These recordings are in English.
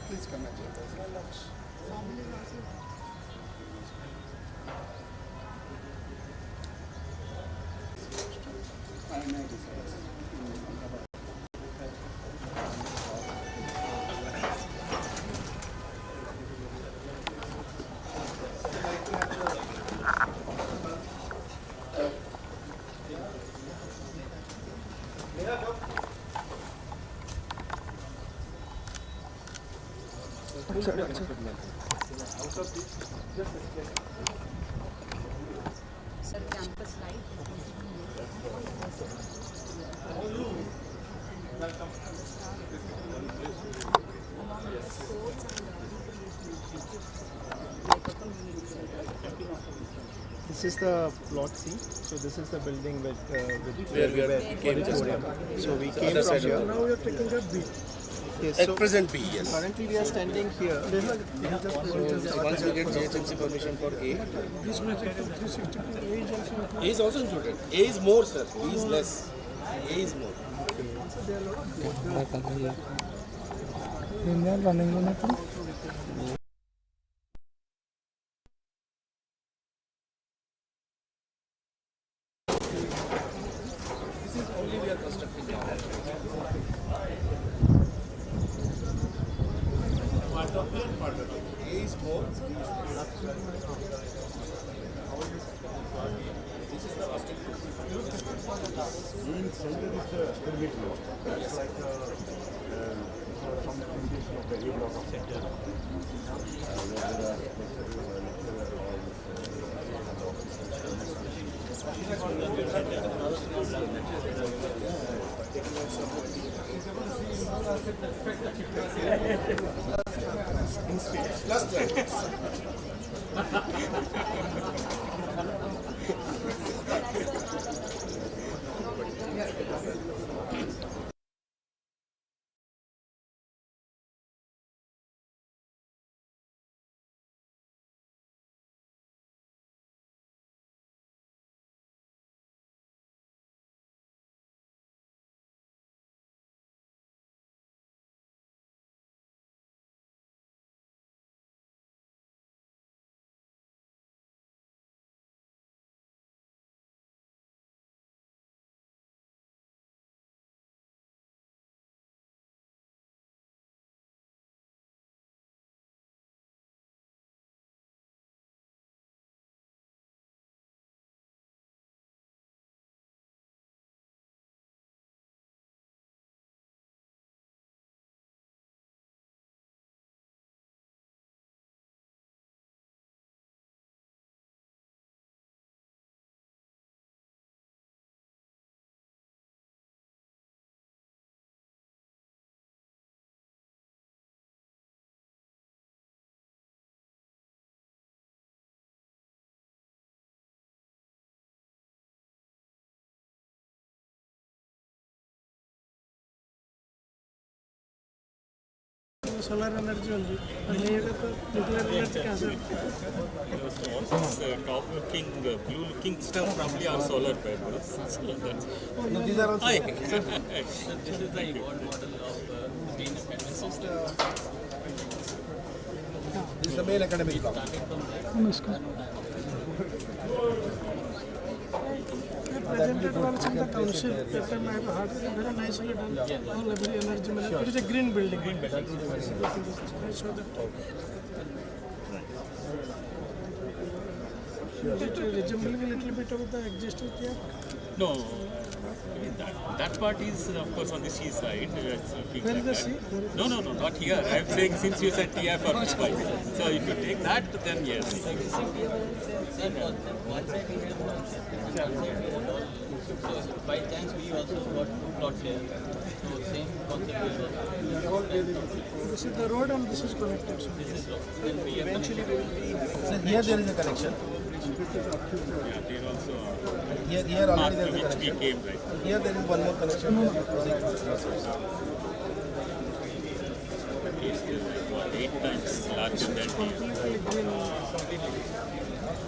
Please come and join us. Sir, campus life. This is the plot C. So this is the building with Where we came just now. So we came from here. Now we are taking a B. Yes, At so present B, yes. currently we are standing here. So once we get JHMC permission for A, This may take to 362 age also. A is also included. A is more, sir. B is less. A is more. This is only we are constructing now. Part of B and part of A. A is more. B is less. This is the first In center is the pyramid law. It's like some indication of the A block of sector. Where there are Solar energy only. And nuclear energy cancel. Top looking, blue looking stuff probably are solar panels. No, these are also. This is the model of green independence. This is the main academic block. Presented once in the council. That time I have heard it very nicely done. All every energy. It is a green building. I saw that. It resembling a little bit of the existing here. No, I mean that part is of course on the sea side. Where is the sea? No, not here. I am saying since you said TIFR Hyderabad. So if you take that, then yes. By chance we also got 2 plots here. So same concept. This is the road and this is connected. So Eventually we will be. So here there is a connection. Yeah, there also Here already there is a which we connection. came right. Here there is one more connection. is like what, 8 times larger than TIFR.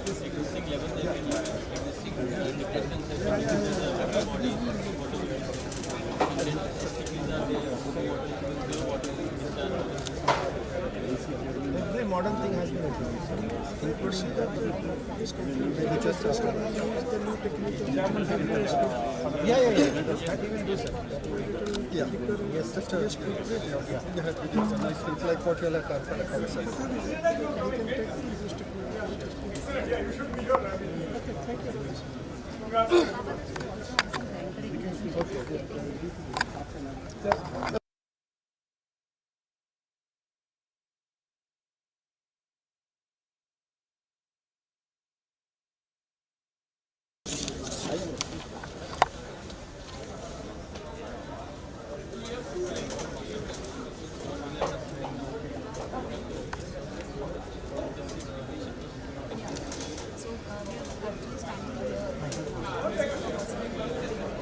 This existing level they've been using, existing depressions have been used as a water body, water body. And then STPs are there, zero water discharge. Every modern thing has been introduced, including the just the new technique. yeah. That we will do, sir. Yeah, yes, just a it's a nice thing like what you have done for the concept. We can take this technique. So we are actually standing here.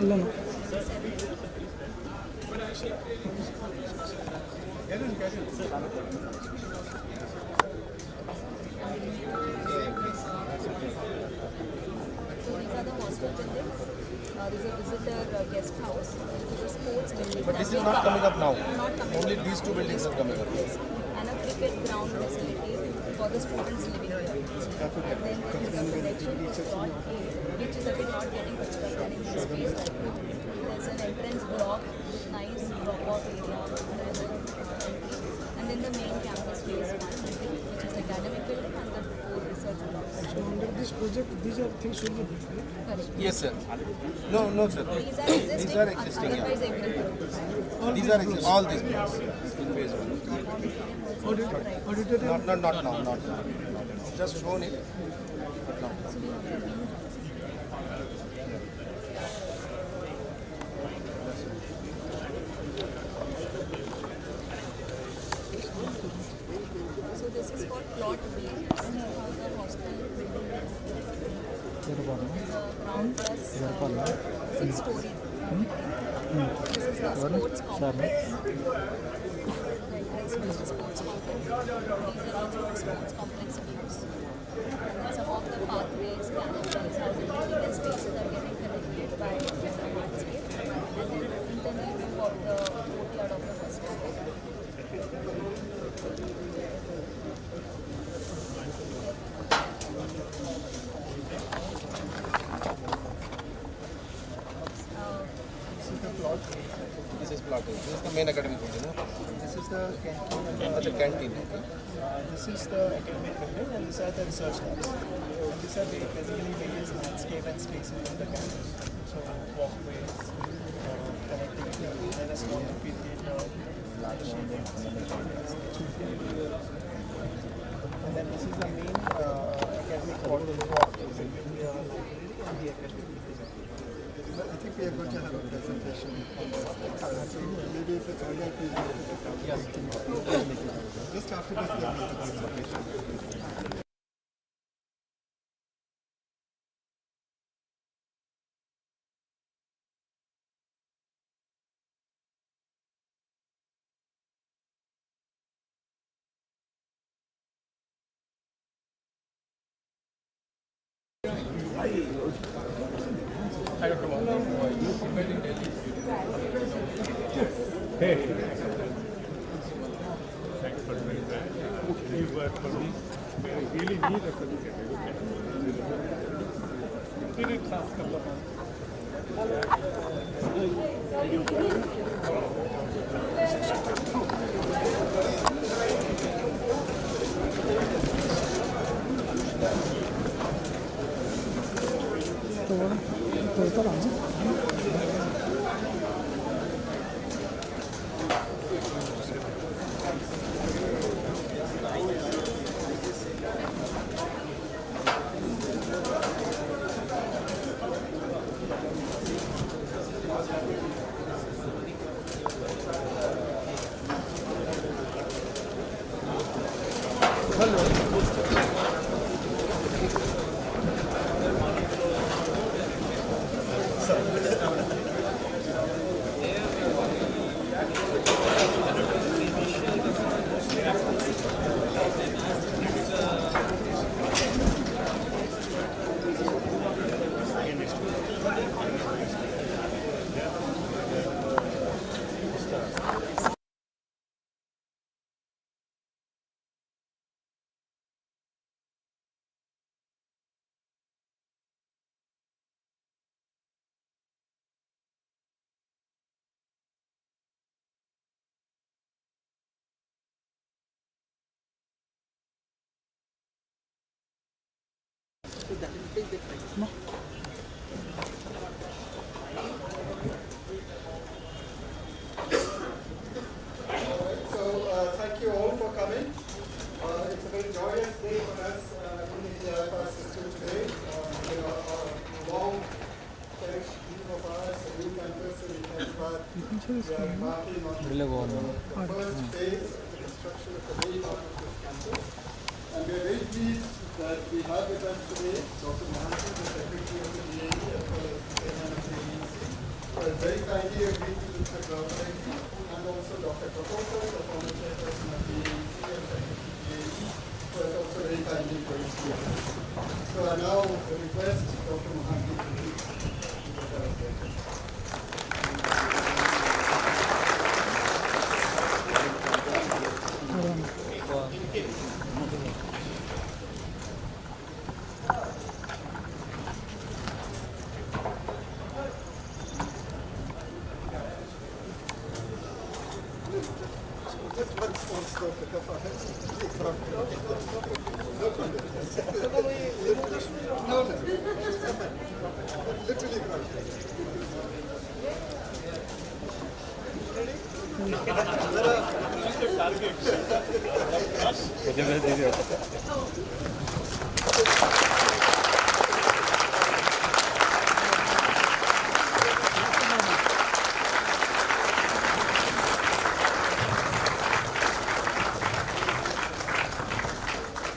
No. So these are the hostel buildings. There's a visitor guest house. There's a sports building. But this is not coming up now. Not coming Only up. these two buildings are coming up. Yes. And a cricket ground facility for the students living here. And then there is a connection to plot A, which is again not getting constructed in this space right now. There's an entrance block with nice drop-off area. And then the main campus phase 1, which is academic building and the 4 research blocks. So under this project, these are things will be built, right? Correct. Yes, sir. No, sir. These are existing. Otherwise, Everything. these are all these blocks in phase 1. Auditorium. Not now. Just shown it. So this is for plot B. This is how the hostel building is. Ground plus 6 story. This is the sports complex. The entrance to the sports complex. These are also the sports complex views. And some of the pathways, canopies, and the physical spaces are getting connected by the landscape. And then the internal view of the courtyard of the hostel. This is plot A. This is the main academic building. No? This is the canteen. The canteen. Okay. This is the academic building, and these are the research labs. These are basically various landscape and spaces on the campus. So walkways, connectivity, and a small amphitheater, large shading, and then this is the main academic quarter block, basically and the academic. I think we are going to have a presentation. So maybe if it's okay, please yes. Just after this, we have the presentation. Hi, Dr. Mohanty. You prepared in Delhi. Hey. Thanks for doing that. You work for me. I really need a certificate. Did it last couple of months. So thank you all for coming. It's a very joyous day for us in the TIFR system today. A long cherished dream of ours, a new campus in Hyderabad. We are embarking on the first phase of the construction of the main part of this campus. And we are very pleased that we have with us today Dr. Mohanty, the Secretary of the DAE, as well as the Chairman of the AEC, who has very kindly agreed to this groundbreaking, and also Dr. Prokopov, the former Chairperson of the AEC and Secretary DAE, who has also very kindly joined here. So I now request Dr. Mohanty to lead the groundbreaking. Just one small stop because I have to take from literally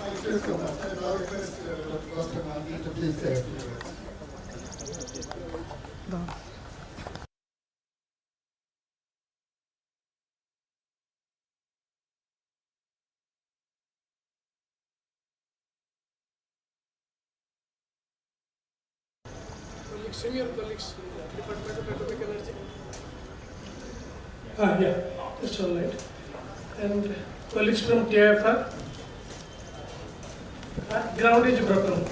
Thank you so much. I now request Dr. Mohanty to please say a few words. Senior colleagues, Department of Atomic Energy. Yeah, it's all right. And colleagues from TIFR, ground is broken.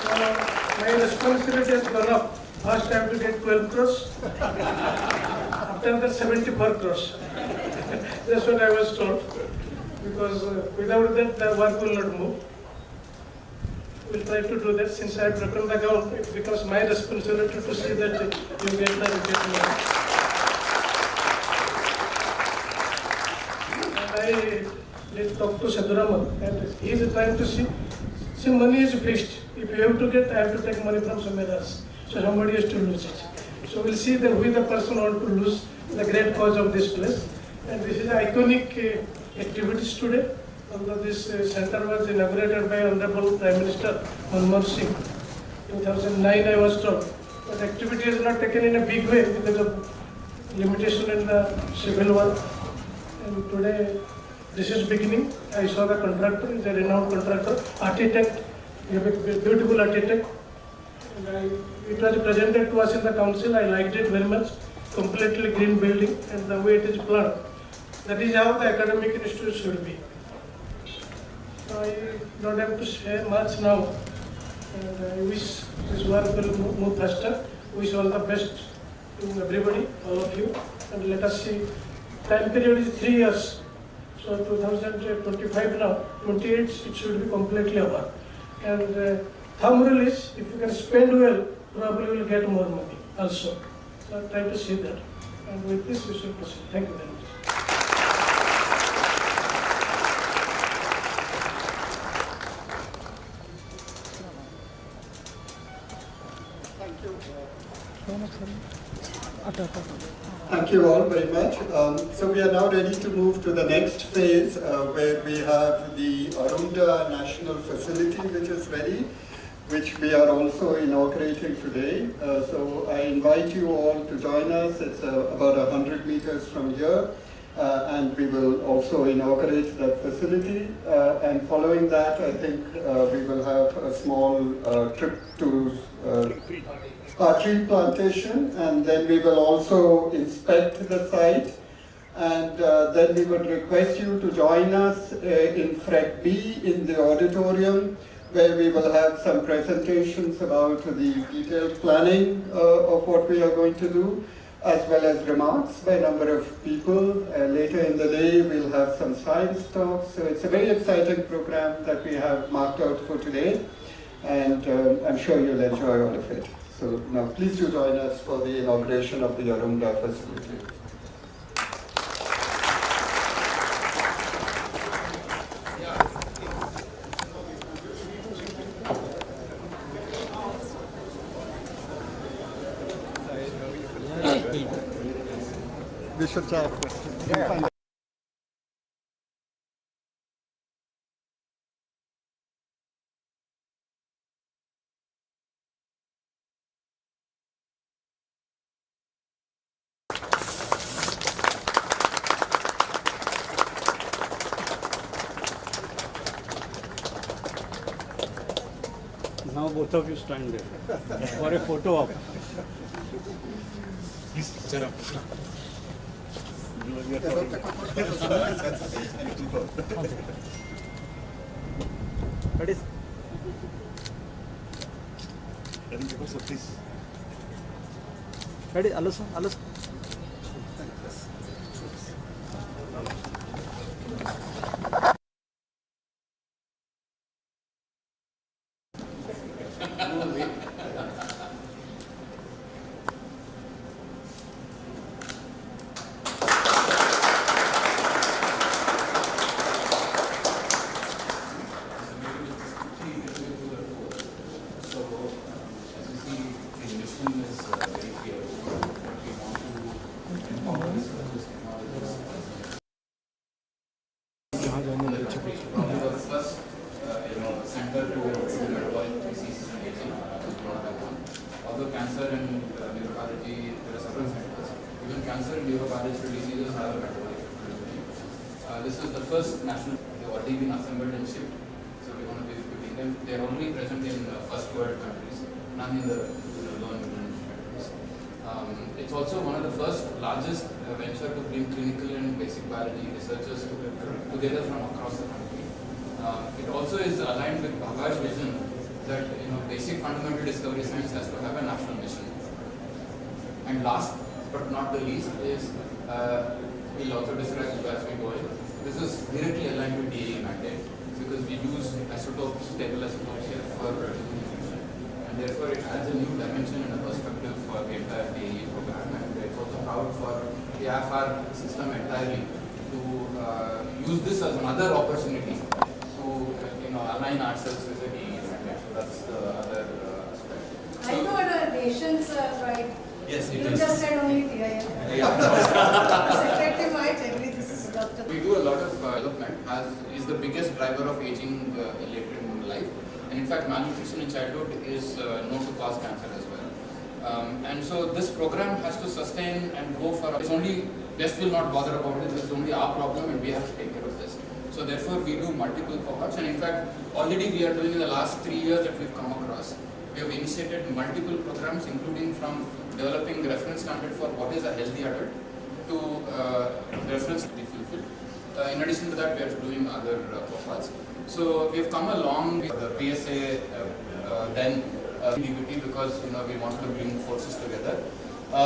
So my responsibility has gone up. First I have to get 12 crores, after that 74 crores. That's what I was told, because without that the work will not move. We'll try to do that. Since I have broken the ground, it becomes my responsibility to see that you get the repayment. And I did talk to Sadhuraman, and he is trying to see money is fixed. If you have to get, I have to take money from somewhere else. So somebody has to lose it. So we'll see that who is the person who wants to lose the great cause of this place. And this is iconic activities today. Although this center was inaugurated by Honorable Prime Minister Manmohan Singh in 2009, I was told. But activity is not taken in a big way because of limitation in the civil work. And today, this is beginning. I saw the contractor, is a renowned contractor, architect, a beautiful architect. And it was presented to us in the council. I liked it very much. Completely green building and the way it is planned. That is how the academic institute should be. So I don't have to say much now, and I wish this work will move faster. Wish all the best to everybody, all of you, and let us see. Time period is 3 years, so 2025 now, 28 it should be completely over. And thumb rule is, if you can spend well, probably you will get more money also. So try to see that. And with this, we should proceed. Thank you very much. Thank you all very much. So we are now ready to move to the next phase where we have the Arunda National Facility which is ready, which we are also inaugurating today. So I invite you all to join us. It's about 100 meters from here. And we will also inaugurate that facility. And following that, I think we will have a small trip to tree plantation, and then we will also inspect the site, and then we would request you to join us in Frec B in the auditorium, where we will have some presentations about the detailed planning of what we are going to do. as well as remarks by a number of people. Later in the day, we'll have some science talks. So it's a very exciting program that we have marked out for today, and I'm sure you'll enjoy all of it. So now please do join us for the inauguration of the Arunda facility. We should try. Now both of you stand there for a photo op. Please picture up. That is. That is Alas. Center to metabolic diseases and aging, although cancer and neuropathology, there are several centers. Even cancer and neuropathological diseases have a metabolic facility. This is the first national, they've already been assembled and shipped, so we're going to be putting them. They're already present in first world countries, none in the low and middle countries. It's also one of the first largest venture to bring clinical and basic biology researchers together from across the country. It also is aligned with Bhagav's vision that basic fundamental discovery science has to have a national mission. And last but not the least is we'll also describe as we go in. This is directly aligned with DAE mandate because we use isotopes, stable isotopes here for nutrition, and therefore it adds a new dimension and a perspective for the entire DAE program. And it's also proud for the AFR system entirely to use this as another opportunity to align ourselves with the DAE mandate. So that's the other aspect. I know the nations are right. Yes, it you is. just said only TIFR. Secretary might agree this is Dr. We do a lot of development is the biggest driver of aging later in life. And in fact, malnutrition in childhood is known to cause cancer as well. And so this program has to sustain and go for, it's only, West will not bother about it, it's only our problem and we have to take care of this. So therefore we do multiple cohorts, and in fact already we are doing in the last 3 years that we've come across. We have initiated multiple programs, including from developing reference standard for what is a healthy adult to reference to be fulfilled. In addition to that, we are doing other cohorts. So we've come along with the PSA then DBT because we want to bring forces together.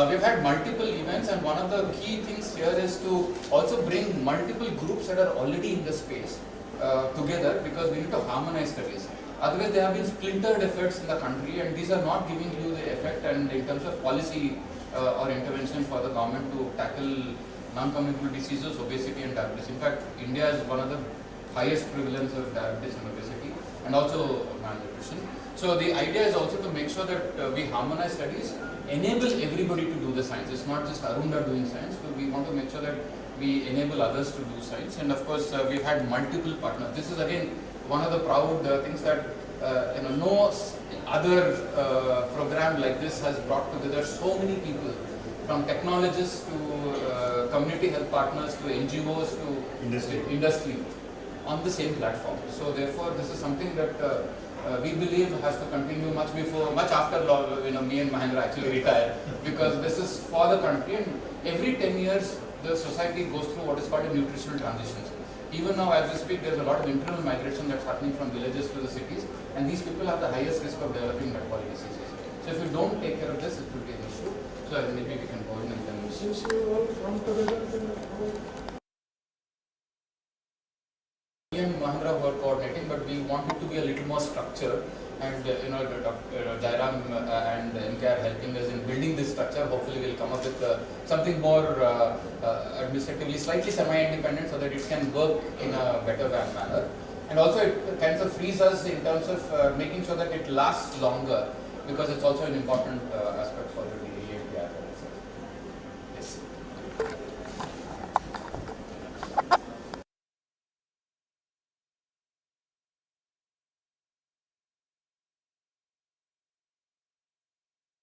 We've had multiple events, and one of the key things here is to also bring multiple groups that are already in the space together, because we need to harmonize studies. Otherwise, there have been splintered efforts in the country, and these are not giving you the effect. And in terms of policy or intervention for the government to tackle non-communicable diseases, obesity, and diabetes. In fact, India is one of the highest prevalence of diabetes and obesity, and also malnutrition. So the idea is also to make sure that we harmonize studies, enable everybody to do the science. It's not just Arunda doing science, but we want to make sure that we enable others to do science. And of course, we've had multiple partners. This is again one of the proud things that no other program like this has brought together so many people, from technologists to community health partners to NGOs to industry on the same platform. So therefore, this is something that we believe has to continue much after me and Mahendra actually retire, because this is for the country, and every 10 years the society goes through what is called a nutritional transition. Even now as we speak, there's a lot of internal migration that's happening from villages to the cities, and these people have the highest risk of developing metabolic diseases. So if you don't take care of this, it will be an issue. So maybe we can coordinate them. Since you all come together, then Me and Mahendra were coordinating, but we want it to be a little more structured. And Jairam and MK are helping us in building this structure. Hopefully, we'll come up with something more administratively slightly semi-independent, so that it can work in a better manner. And also, it kind of frees us in terms of making sure that it lasts longer, because it's also an important aspect for the DAE and TIFR. Yes.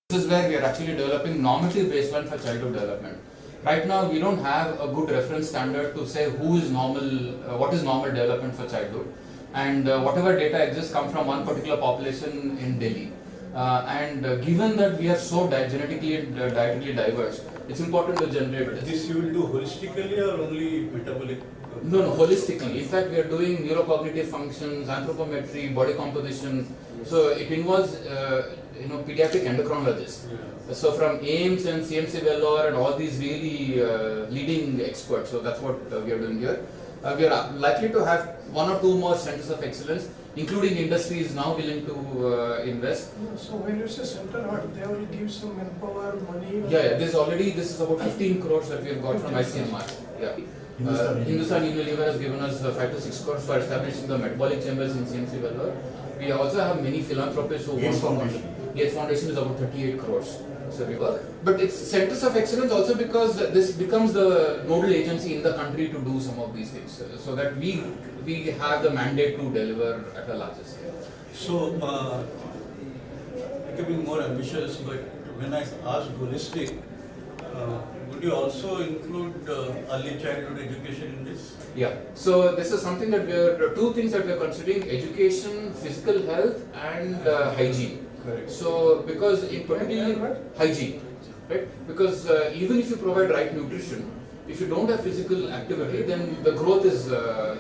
This is where we are actually developing normative baseline for childhood development. Right now, we don't have a good reference standard to say who is normal, what is normal development for childhood, and whatever data exists come from one particular population in Delhi. Given that we are so genetically and dietarily diverse, it's important to generate this. This you will do holistically or only metabolic? No, holistically. In fact, we are doing neurocognitive functions, anthropometry, body composition. So it involves, pediatric endocrinologists. Yeah. So from AIMS and CMC Vellore and all these really leading experts. So that's what we are doing here. We are likely to have 1 or 2 more centers of excellence, including industries now willing to invest. so when you say center, what they will give some manpower, money? Yeah. This is about 15 crores that we have got from ICMR. Yeah. Hindustan Unilever has given us 5 to 6 crores for establishing the metabolic chambers in CMC Vellore. We also have many philanthropists who Gates Foundation. Gates Foundation is about 38 crores. So we work. But it's centers of excellence also because this becomes the nodal agency in the country to do some of these things. So that we have the mandate to deliver at a larger scale. So, becoming more ambitious, but when I asked holistic, would you also include early childhood education in this? Yeah. So this is something that two things that we are considering: education, physical health, and hygiene. Correct. So because in particularly hygiene, right? Because even if you provide right nutrition, if you don't have physical activity, then the growth is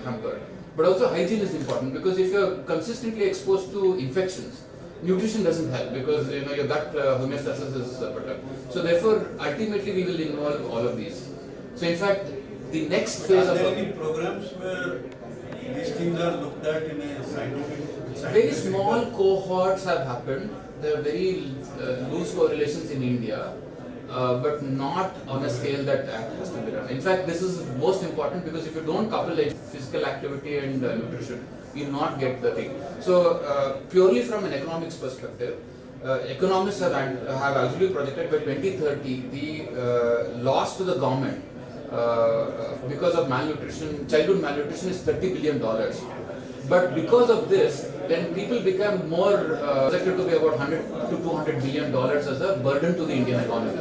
hampered. But also hygiene is important, because if you are consistently exposed to infections, nutrition doesn't help, because your gut homeostasis is perturbed. So therefore, ultimately we will involve all of these. So in fact, the next phase Are of there any programs where these things are looked at in a scientific? very small cohorts have happened. There are very loose correlations in India, but not on a scale that has to be done. In fact, this is most important, because if you don't couple physical activity and nutrition, you will not get the thing. So purely from an economics perspective, economists have actually projected by 2030 the loss to the government because of malnutrition, childhood malnutrition, is $30 billion. But because of this, then people become more projected to be about $100 to $200 billion as a burden to the Indian economy.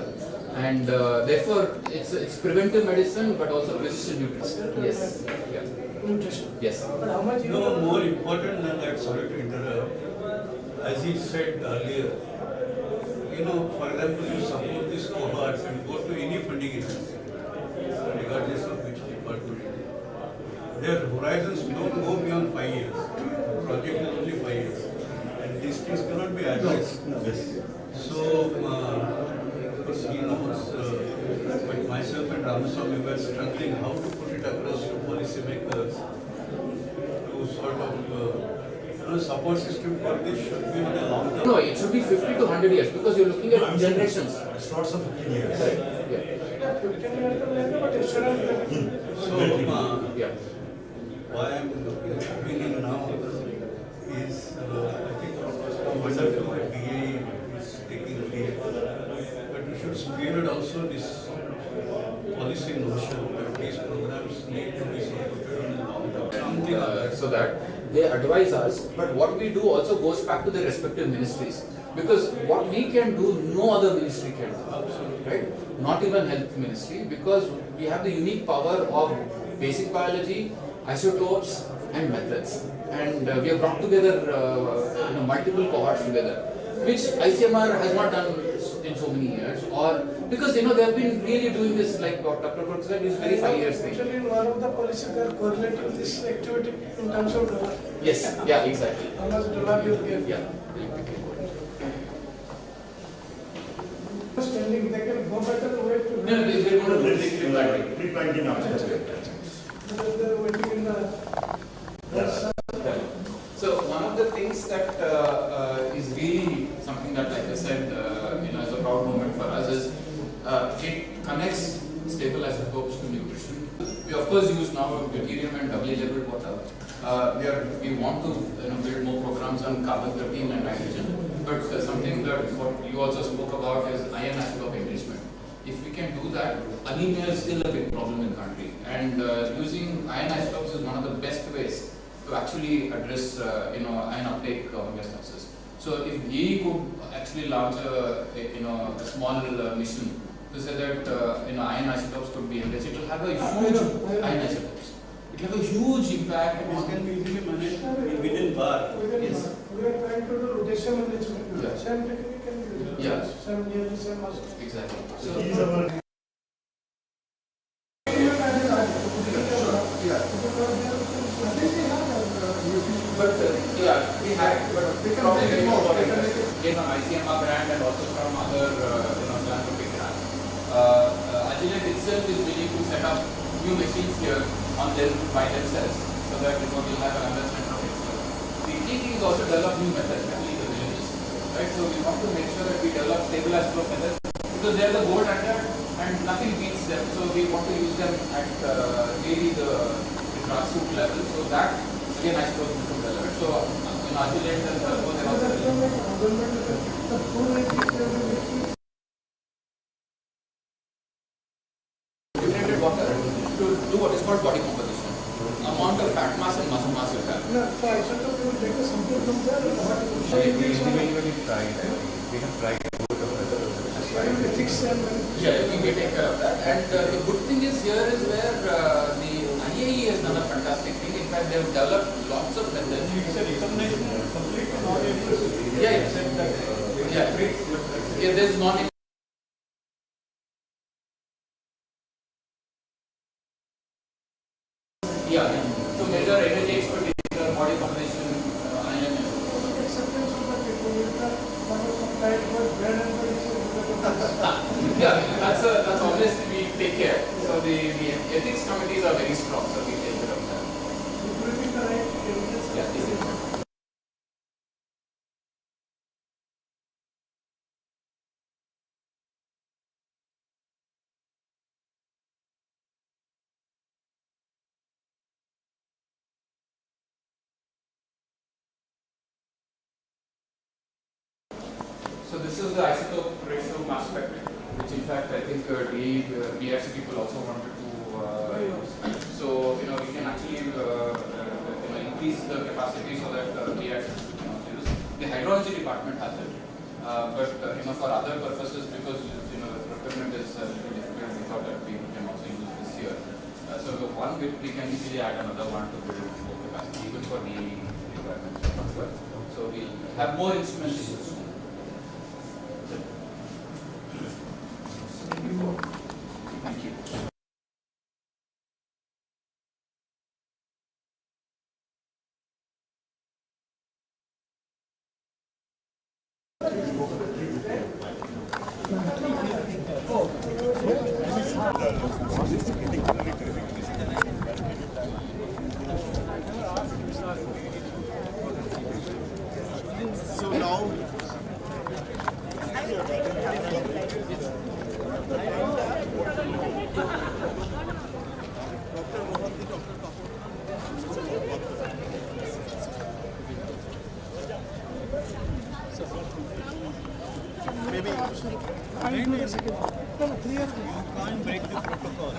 And therefore, it's preventive medicine, but also precision nutrition. Yes. Yeah. Nutrition. Yes. But how much No, more important than that, sorry to interrupt, as he said earlier, for example, you support this cohorts and go to any funding agency, regardless of which department. Their horizons don't go beyond 5 years. The project is only 5 years. And these things cannot be addressed. So, of course, he knows, but myself and Ramaswamy were struggling how to put it across to policymakers to sort of, support system for this should be in the long term. No, it should be 50 to 100 years, because you're looking at generations. It's not some 15 years. Correct. Yeah. So, Yeah. why I'm opinion now is, I think, wonderful that DAE is taking lead, but we should spearhead also this policy notion that these programs need to be supported in the long term. Something like that. So that they advise us, but what we do also goes back to the respective ministries, because what we can do, no other ministry can do, right? Not even health ministry, because we have the unique power of basic biology, isotopes and methods, and we have brought together multiple cohorts together, which ICMR has not done in so many years, or because they have been really doing this, like what Dr. Kurk said, is very 5 years thing. Actually, in one of the policies they are correlating this activity in terms of dollar. Yes, yeah, exactly. How much dollar you get? Yeah. Standing, they can no better way to. No, we're going to do replanting after that. They're waiting in the. So one of the things that is really something that, like I said, is a proud moment for us is it connects stable isotopes to nutrition. We of course use now deuterium and doubly labeled water. We want to build more programs on carbon-13 and nitrogen. But something that what you also spoke about is iron isotope enrichment. If we can do that, anemia is still a big problem in the country, and using iron isotopes is one of the best ways to actually address iron uptake homeostasis. So if we could actually launch a small mission to say that iron isotopes could be enriched, it will have a huge iron isotopes. It will have a huge impact. This can be easily managed within bar. Yes. We are trying to do rotation management. Yeah. Same technique can be used. Yeah. Same nearly same as. Exactly. So So, these are but we had, but probably more about it. Again, on ICMR grant and also from other philanthropic grants. Agilent itself is willing to set up new machines here on them by themselves, so that we'll have an understanding of it. The key thing is also develop new methods, especially in the villages. Right? So we want to make sure that we develop stabilized flow methods because they are the gold standard and nothing beats them. So we want to use them at really the grassroots level. So that again I suppose is relevant. So Agilent and both are also dehydrated water to do what is called body composition. Amount of fat mass and muscle mass you have. No, so isotope will take a sample from there and what it will We have tried both of us. ethics and. Yeah, we can take care of that. And the good thing is here is where the IAE has done a fantastic thing. In fact, they have developed lots of methods. it's an examination complete or not able to. Yeah, there's non. Yeah, to measure energy expenditure, body composition, iron. Acceptance of the people, some type of bread and Yeah, that's always we take care. So the ethics committees are very strong, so we take care of that. Yeah, this is. So this is the isotope ratio mass spec, which in fact I think BRC people also wanted to. So we can actually increase the capacity so that BRC can also use. The hydrology department has it, but for other purposes because procurement is a little difficult, we thought that we can also use this here. So the one bit we can easily add another one to build more capacity even for the requirements. So we have more instruments. Thank you. So now, maybe Wait a second. No, clear. You can't break the protocol.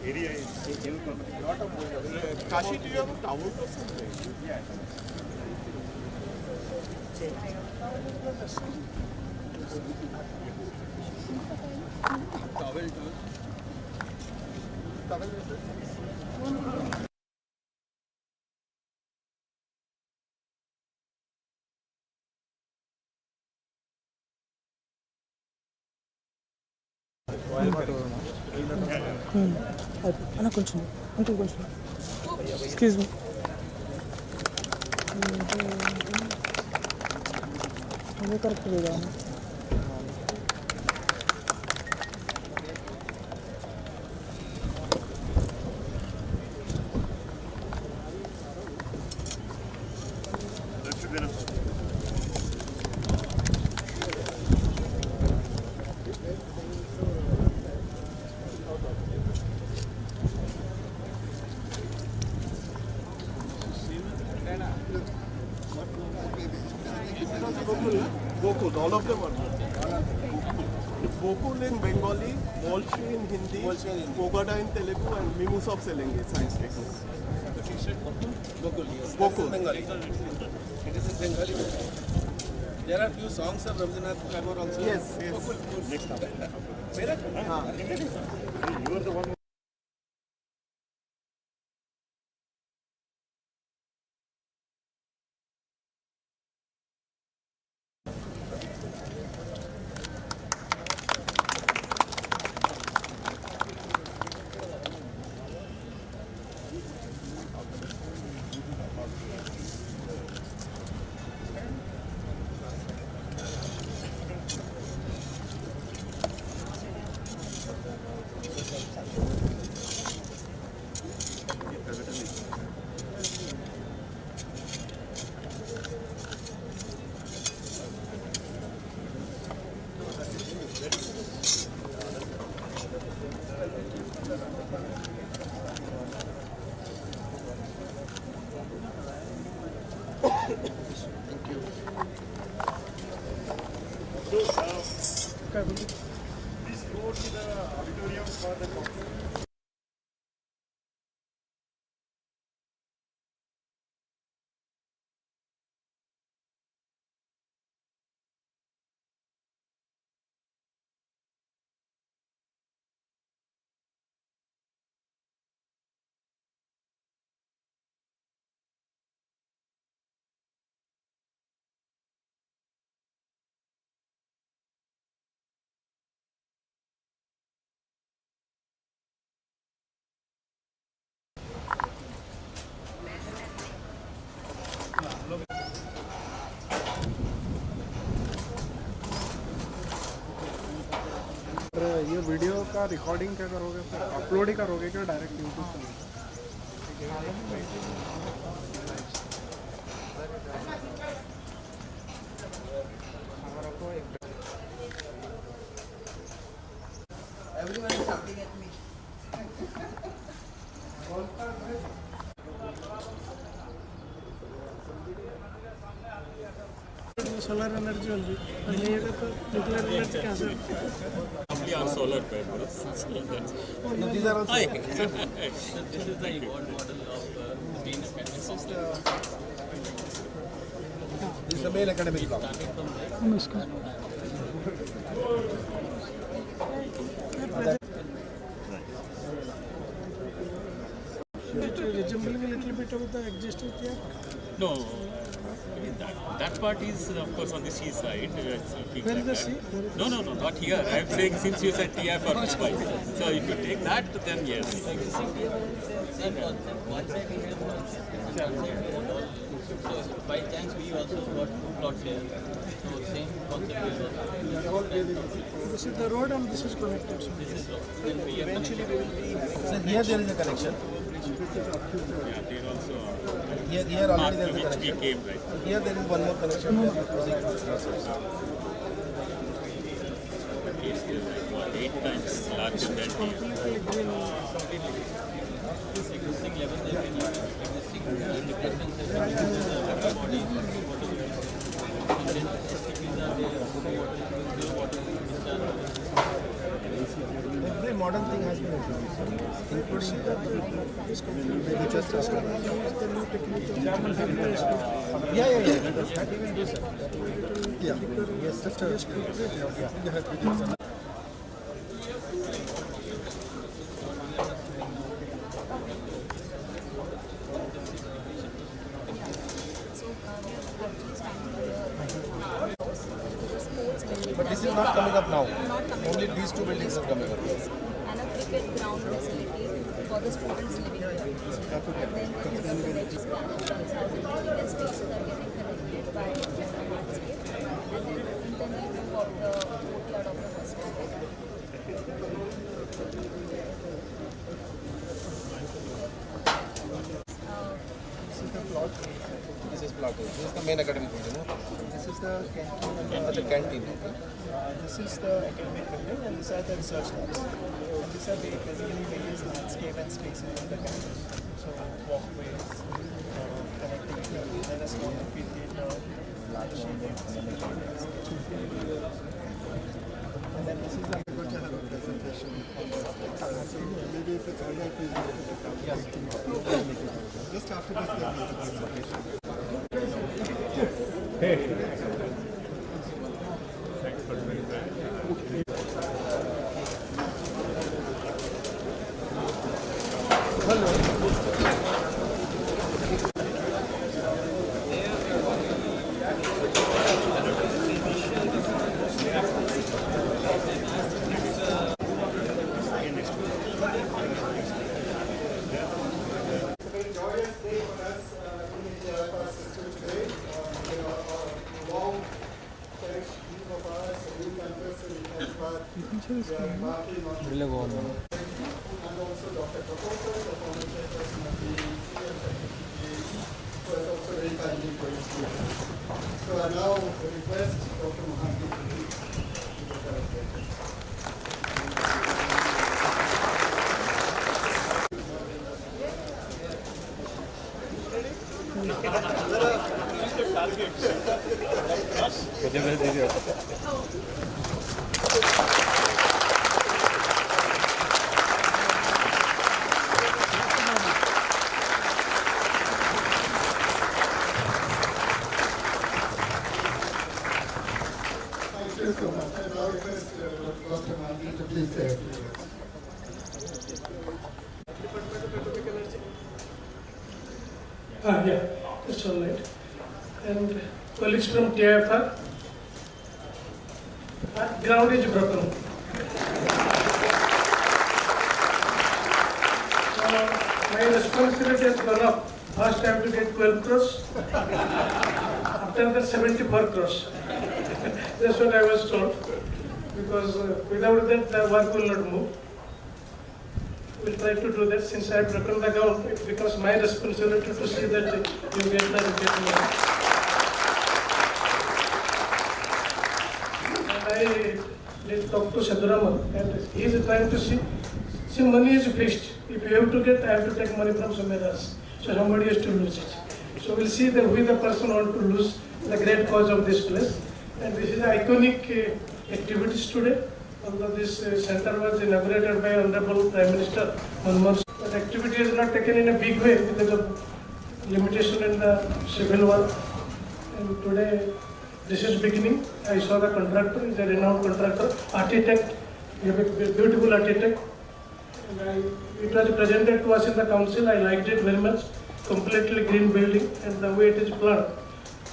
area is lot of Kashi, do you have a towel or something? yeah. అన్న కొంచెం uncle కొంచెం excuse me అదే correct లేదా Gokul, all of them are Gokul in Bengali, Molchi in Hindi, Pogada in Telugu, and Mimosa of Selenge, science textbooks. Gokul, yes. Gokul. Bengali. It is in Bengali. There are few songs of Rabindranath Tagore also. Yes, yes. Gokul. Next time. You are the one. Please go to the auditorium for the conference. ये video का recording क्या करोगे फिर upload ही करोगे क्या direct YouTube पे Everyone is shouting at me. Solar energy होगी और ये तो न्यूक्लियर एनर्जी कैसे We are solar panels. These are also. Hi. So this is the evolved model of green academic system. This is the main academic block. Starting from there. नमस्कार resembling a little bit of the existing here. No, that part is of course on the sea side. Where is the sea? No, not here. I am saying since you said TIFR Hyderabad. So if you take that, then yes. So by chance we also got 2 plots here. So same concept. This is the road and this is connected. So This is then we Eventually we will be. So here there is a connection. Yeah, there also Here already there is a which we connection. came right. Here there is one more connection. It's like 8 times larger than here. existing levels have been used, existing depressions have been used as a water body, water and then facilities are there, water, zero water discharge. modern thing has been introduced, including the just yeah. That even do, sir. Yeah. Yes, just But this is not coming up now. Only these two buildings are coming up. And a cricket ground facility for the students living here. And then there is a village plans how the different spaces are getting connected by landscape. And then internally we've got the courtyard of the hospital. This is the plot. This is plot. This is the main academic building. This is the canteen. Okay. This is the academic building, and these are the research labs. And these are basically various landscape and spaces in the campus. So walkways, connectivity, and a small amphitheater, large shaded and then this is the presentation. Maybe if it's okay, please go to the council. Just after this, there will be the presentation. Thanks for doing that. So I now request Dr. Mohanty to lead the Dr. Mohanty to please say a few words. Yeah, that's all right. And colleagues from TIFR, ground is broken. My responsibility has gone up. First I have to get 12 crores, after that 74 crores. That's what I was told, because without that the work will not move. We'll try to do that. Since I have broken the ground, it becomes my responsibility to see that you get the repayment. And I did talk to Sadhuraman, and he is trying to see money is fixed. If you have to get, I have to take money from somewhere else. So somebody has to lose it. So we'll see that who the person want to lose the great cause of this place. And this is iconic activities today. Although this center was inaugurated by Honorable Prime Minister Manmohan, but activity is not taken in a big way because of limitation in the civil work. And today, this is beginning. I saw the contractor, is a renowned contractor, architect, a beautiful architect. And it was presented to us in the council. I liked it very much. Completely green building and the way it is planned.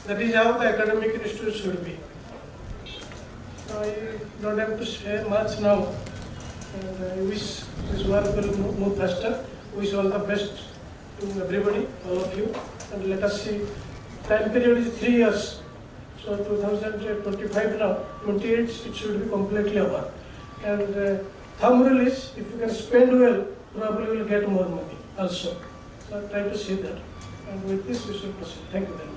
That is how the academic institute should be. I don't have to say much now. And I wish this work will move faster. Wish all the best to everybody, all of you. And let us see. Time period is 3 years. So 2025 now, 28 it should be completely over. And thumb rule is, if you can spend well, probably you will get more money also. So try to see that. And with this, we should proceed. Thank you very much.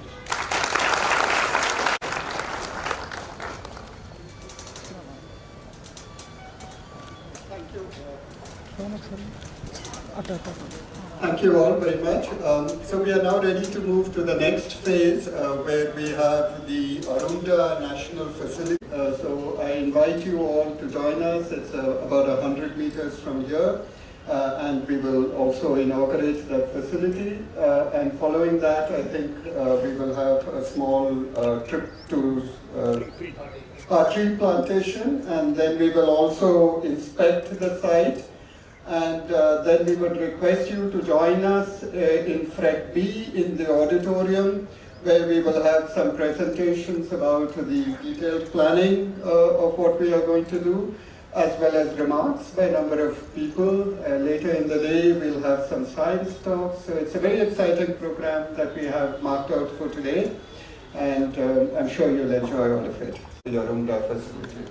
Thank you all very much. So we are now ready to move to the next phase where we have the Arunda National Facility. So I invite you all to join us. It's about 100 meters from here. And we will also inaugurate that facility. And following that, I think we will have a small trip to tree plantation, and then we will also inspect the site. And then we would request you to join us in Frec B in the auditorium, where we will have some presentations about the detailed planning of what we are going to do, as well as remarks by a number of people. Later in the day, we'll have some science talks. So it's a very exciting program that we have marked out for today, and I'm sure you'll enjoy all of it. Your Umda facility.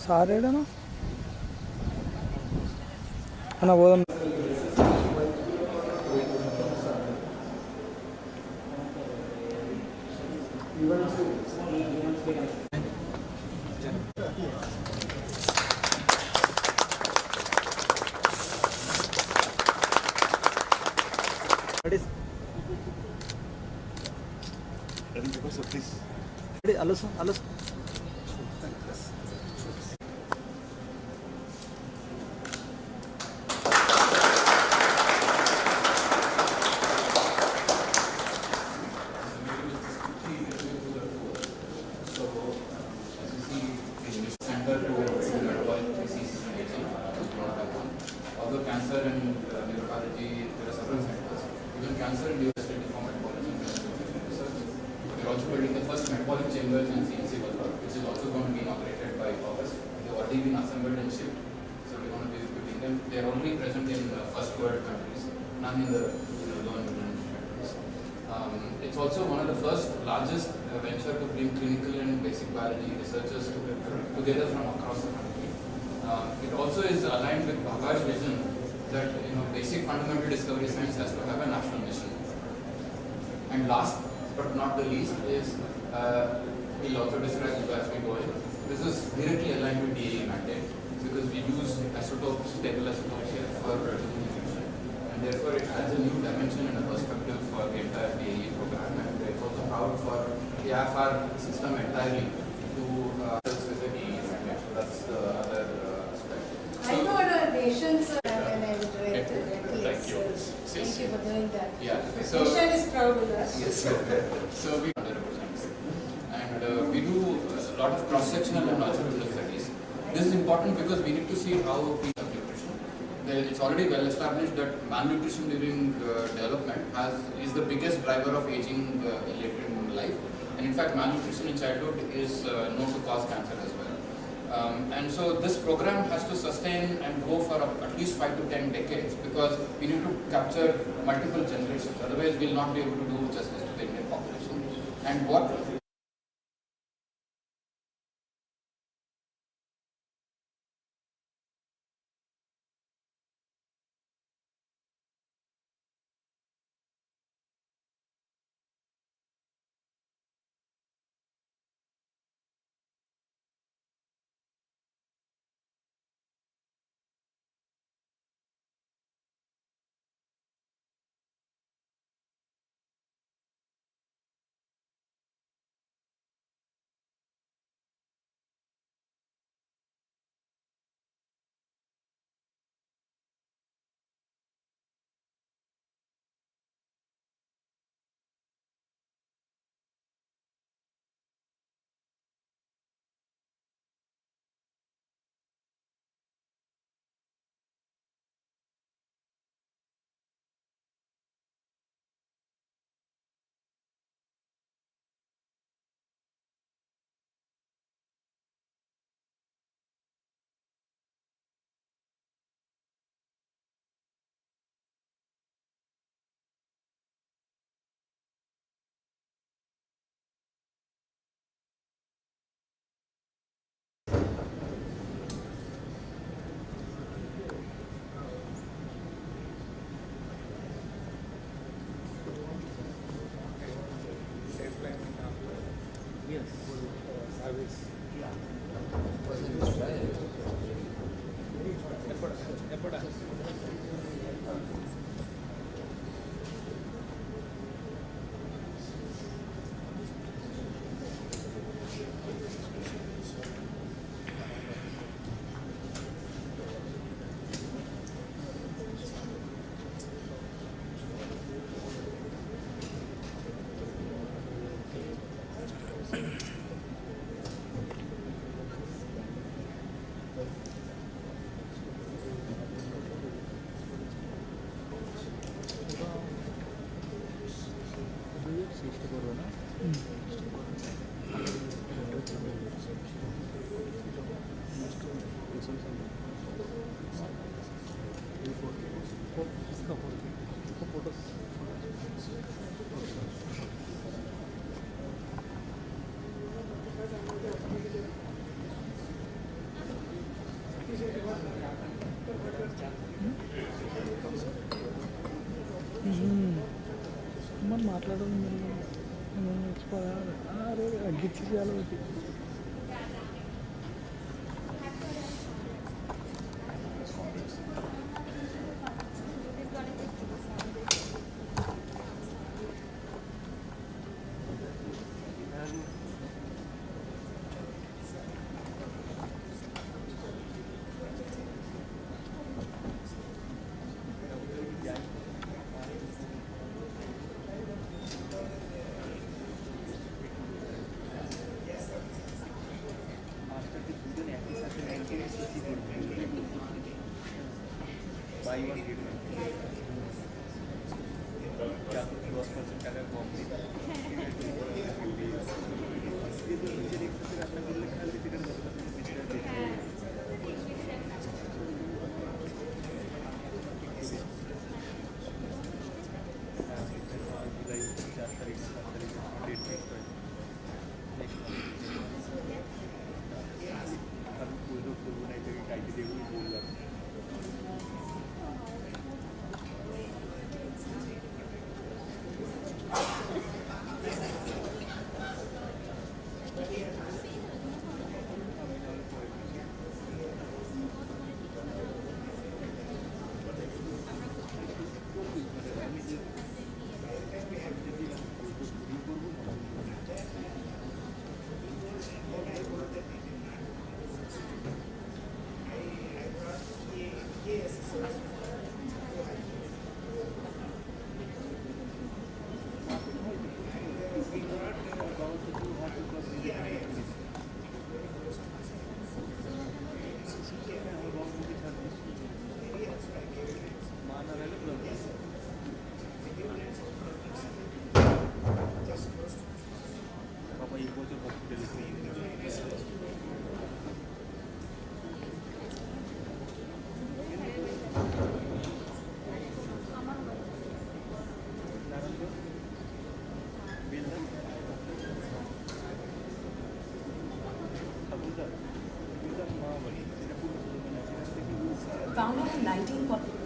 Sareda na? And because of this, although cancer and neuropathy, there are several centers. Even cancer and neuropathy for metabolic research. We're also building the first metabolic chambers in CNC Valor, which is also going to be inaugurated by August. They've already been assembled and shipped, so we're going to be building them. They're already present in first world countries, none in the low and middle countries. It's also one of the first largest venture to bring clinical and basic biology researchers together from across the country. It also is aligned with Bhagav's vision that basic fundamental discovery science has to have a national mission. And last but not the least is, we'll also describe it as we go in. This is directly aligned with DAE mandate because we use isotopes, stable isotopes here for nutrition, and therefore it adds a new dimension and a perspective for the entire DAE program. And it's also proud for the TIFR system entirely to with the DAE mandate. So that's the other aspect. I know our nations and I would rate Thank you. Thank you for doing that. Yeah. The nation is proud of us. Yes. So we underrepresented, and we do a lot of cross-sectional and longitudinal studies. This is important because we need to see how people have nutrition. It's already well established that malnutrition during development is the biggest driver of aging later in life, and in fact malnutrition in childhood is known to cause cancer as well. And so this program has to sustain and go for at least 5 to 10 decades because we need to capture multiple generations. Otherwise, we'll not be able to do justice to the Indian population. And what buy one get one. क्या तो 10% का com ये तो नीचे देख सकते हैं अपना बिल लिखा है ticket Founded in 1940.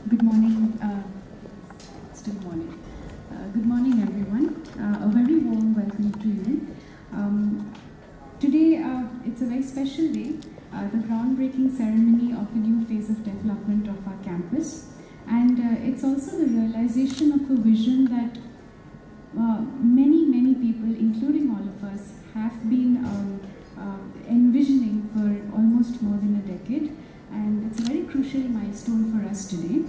Good morning. Still morning. Good morning, everyone. A very warm welcome to you. Today, it's a very special day, the groundbreaking ceremony of a new phase of development of our campus. And it's also the realization of a vision that many people, including all of us, have been envisioning for almost more than a decade. And it's a very crucial milestone for us today.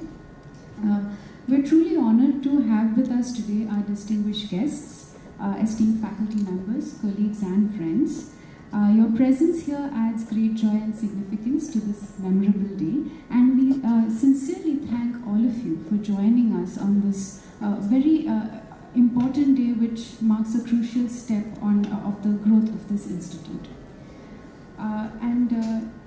We're truly honored to have with us today our distinguished guests, esteemed faculty members, colleagues and friends. Your presence here adds great joy and significance to this memorable day, and we sincerely thank all of you for joining us on this very important day, which marks a crucial step of the growth of this institute.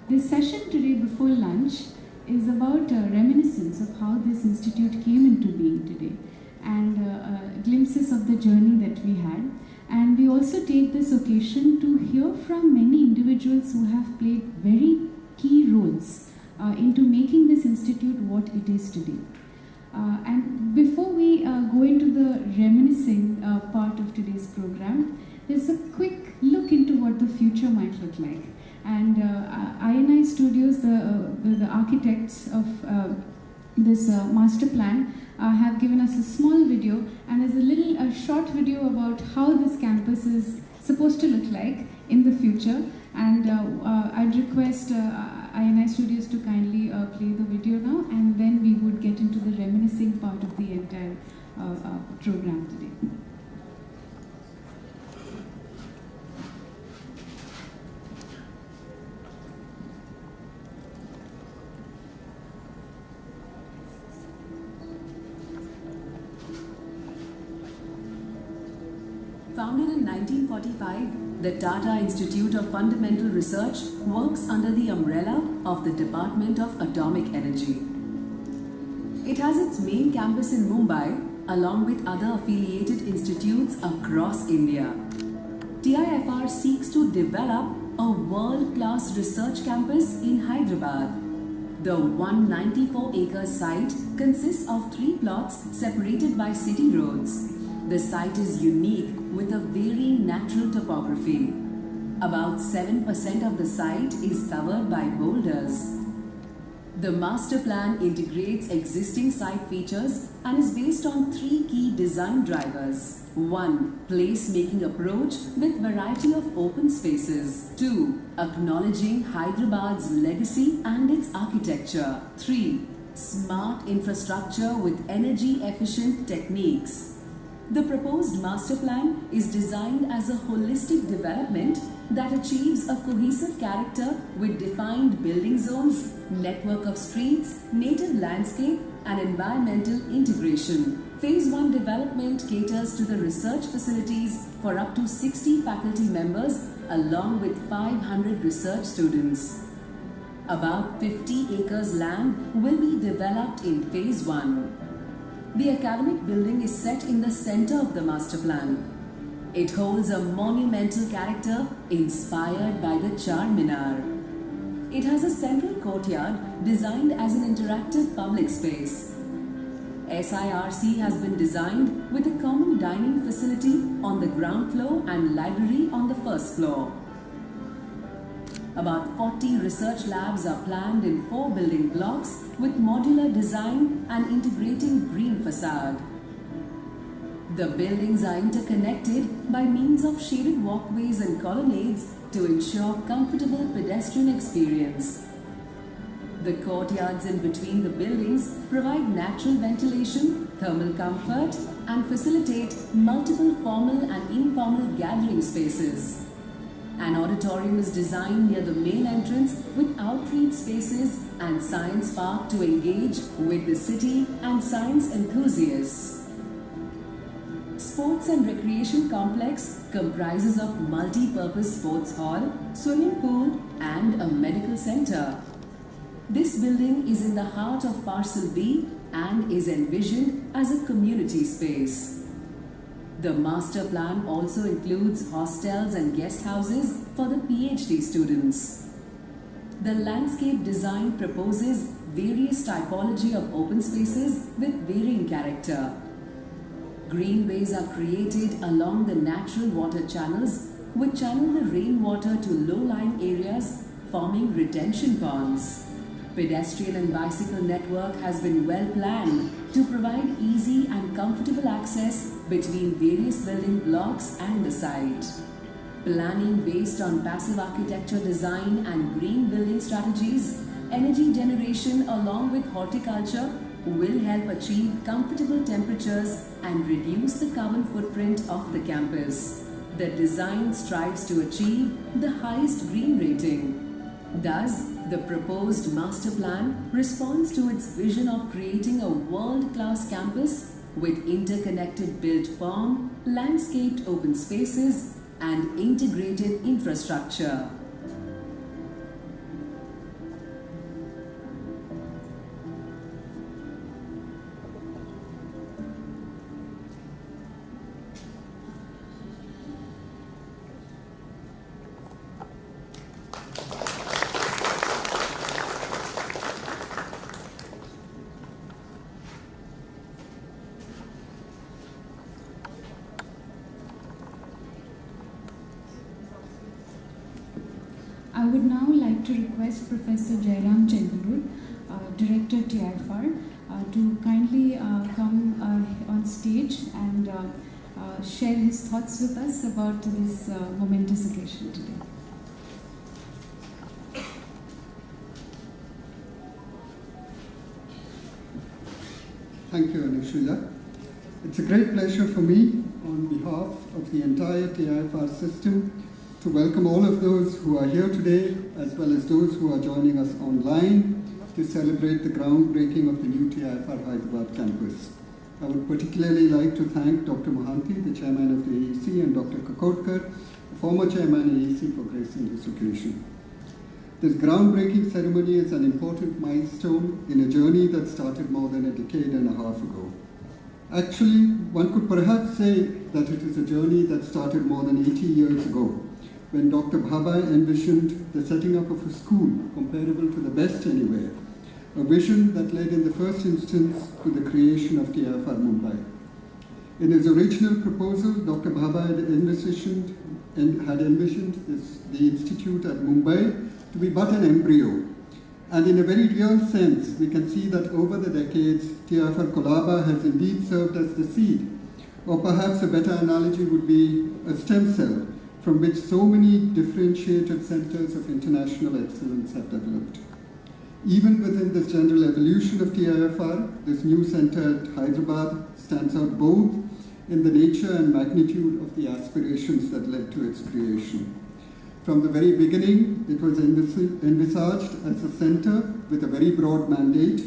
This session today before lunch is about reminiscence of how this institute came into being today, and glimpses of the journey that we had. And we also take this occasion to hear from many individuals who have played very key roles into making this institute what it is today. And before we go into the reminiscing part of today's program, there's a quick look into what the future might look like. And INI Studios, the architects of this master plan, have given us a small video, and there's a short video about how this campus is supposed to look like in the future. And I'd request INI Studios to kindly play the video now, and then we would get into the reminiscing part of the entire program today. Founded in 1945, the Tata Institute of Fundamental Research works under the umbrella of the Department of Atomic Energy. It has its main campus in Mumbai, along with other affiliated institutes across India. TIFR seeks to develop a world-class research campus in Hyderabad. The 194-acre site consists of 3 plots separated by city roads. The site is unique with a very natural topography. About 7% of the site is covered by boulders. The master plan integrates existing site features and is based on 3 key design drivers. 1. Place-making approach with variety of open spaces. 2. Acknowledging Hyderabad's legacy and its architecture. 3. Smart infrastructure with energy-efficient techniques. The proposed master plan is designed as a holistic development that achieves a cohesive character with defined building zones, network of streets, native landscape and environmental integration. Phase 1 development caters to the research facilities for up to 60 faculty members along with 500 research students. About 50 acres land will be developed in Phase 1. The academic building is set in the center of the master plan. It holds a monumental character inspired by the Charminar. It has a central courtyard designed as an interactive public space. SIRC has been designed with a common dining facility on the ground floor and library on the first floor. About 40 research labs are planned in 4 building blocks with modular design and integrating green facade. The buildings are interconnected by means of shaded walkways and colonnades to ensure comfortable pedestrian experience. The courtyards in between the buildings provide natural ventilation, thermal comfort, and facilitate multiple formal and informal gathering spaces. An auditorium is designed near the main entrance with outreach spaces and science park to engage with the city and science enthusiasts. Sports and recreation complex comprises of multi-purpose sports hall, swimming pool and a medical center. This building is in the heart of Parcel B and is envisioned as a community space. The master plan also includes hostels and guest houses for the PhD students. The landscape design proposes various typology of open spaces with varying character. Greenways are created along the natural water channels which channel the rainwater to low-lying areas forming retention ponds. Pedestrian and bicycle network has been well planned to provide easy and comfortable access between various building blocks and the site. Planning based on passive architecture design and green building strategies, energy generation along with horticulture will help achieve comfortable temperatures and reduce the carbon footprint of the campus. The design strives to achieve the highest green rating. Thus, the proposed master plan responds to its vision of creating a world-class campus with interconnected built form, landscaped open spaces, and integrated infrastructure. I would now like to request Professor Jairam Chengalur, Director TIFR, to kindly come on stage and share his thoughts with us about this momentous occasion today. Thank you, Anushila. It's a great pleasure for me, on behalf of the entire TIFR system, to welcome all of those who are here today, as well as those who are joining us online to celebrate the groundbreaking of the new TIFR Hyderabad campus. I would particularly like to thank Dr. Mohanty, the chairman of the AEC, and Dr. Kakotkar, the former chairman AEC, for gracing this occasion. This groundbreaking ceremony is an important milestone in a journey that started more than a decade and a half ago. Actually, one could perhaps say that it is a journey that started more than 80 years ago, when Dr. Bhabhai envisioned the setting up of a school comparable to the best anywhere, a vision that led in the first instance to the creation of TIFR Mumbai. In his original proposal, Dr. Bhabhai had envisioned had envisioned the institute at Mumbai to be but an embryo. And in a very real sense, we can see that over the decades, TIFR Colaba has indeed served as the seed, or perhaps a better analogy would be a stem cell from which so many differentiated centers of international excellence have developed. Even within this general evolution of TIFR, this new center at Hyderabad stands out both in the nature and magnitude of the aspirations that led to its creation. From the very beginning, it was envisaged as a center with a very broad mandate.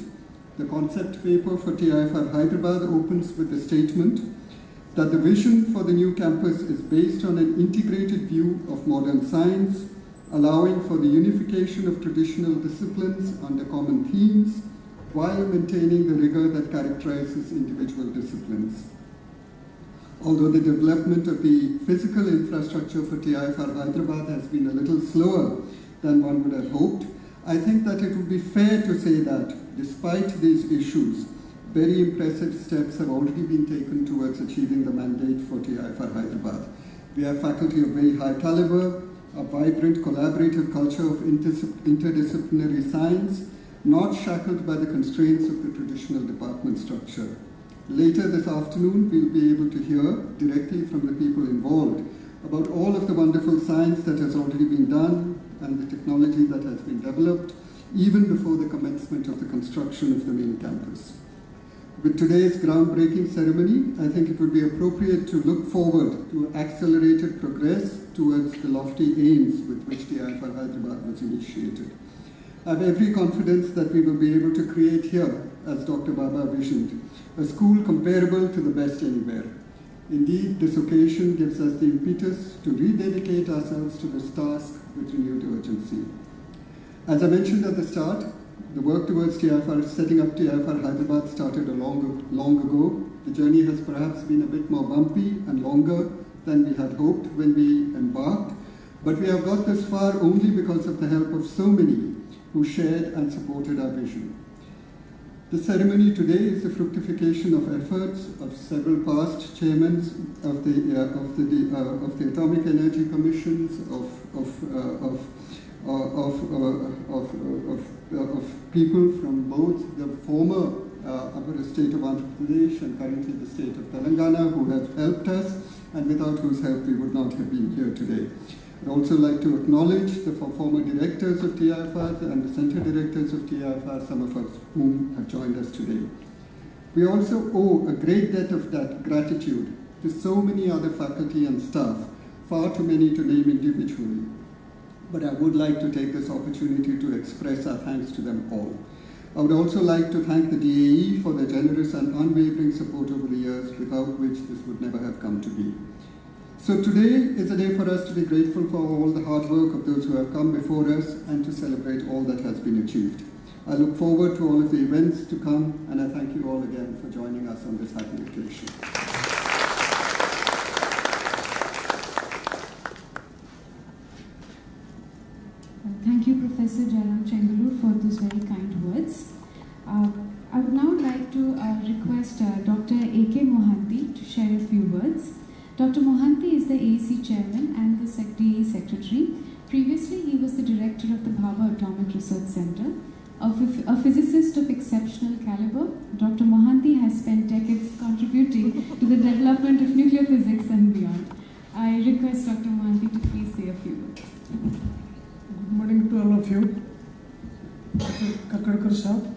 The concept paper for TIFR Hyderabad opens with the statement that the vision for the new campus is based on an integrated view of modern science, allowing for the unification of traditional disciplines under common themes, while maintaining the rigor that characterizes individual disciplines. Although the development of the physical infrastructure for TIFR Hyderabad has been a little slower than one would have hoped, I think that it would be fair to say that, despite these issues, very impressive steps have already been taken towards achieving the mandate for TIFR Hyderabad. We have faculty of very high caliber, a vibrant collaborative culture of interdisciplinary science, not shackled by the constraints of the traditional department structure. Later this afternoon, we'll be able to hear directly from the people involved about all of the wonderful science that has already been done and the technology that has been developed, even before the commencement of the construction of the main campus. With today's groundbreaking ceremony, I think it would be appropriate to look forward to accelerated progress towards the lofty aims with which TIFR Hyderabad was initiated. I have every confidence that we will be able to create here, as Dr. Baba visioned, a school comparable to the best anywhere. Indeed, this occasion gives us the impetus to rededicate ourselves to this task with renewed urgency. As I mentioned at the start, the work towards setting up TIFR Hyderabad started long ago. The journey has perhaps been a bit more bumpy and longer than we had hoped when we embarked, but we have got this far only because of the help of so many who shared and supported our vision. The ceremony today is the fructification of efforts of several past chairmen of the Atomic Energy Commissions, of people from both the former upper state of Andhra Pradesh and currently the state of Telangana, who have helped us and without whose help we would not have been here today. I'd also like to acknowledge the former directors of TIFR and the center directors of TIFR, some of us whom have joined us today. We also owe a great debt of gratitude to so many other faculty and staff, far too many to name individually. But I would like to take this opportunity to express our thanks to them all. I would also like to thank the DAE for their generous and unwavering support over the years, without which this would never have come to be. So today is a day for us to be grateful for all the hard work of those who have come before us and to celebrate all that has been achieved. I look forward to all of the events to come, and I thank you all again for joining us on this happy occasion. Thank you, Professor Jairam Chengalur, for those very kind words. I would now like to request Dr. A.K. Mohanty to share a few words. Dr. Mohanty is the AEC Chairman and the DAE Secretary. Previously, he was the Director of the Bhabha Atomic Research Center. A physicist of exceptional caliber, Dr. Mohanty has spent decades contributing to the development of nuclear physics and beyond. I request Dr. Mohanty to please say a few words. Good morning to all of you. Dr. Kakadkar Sahab,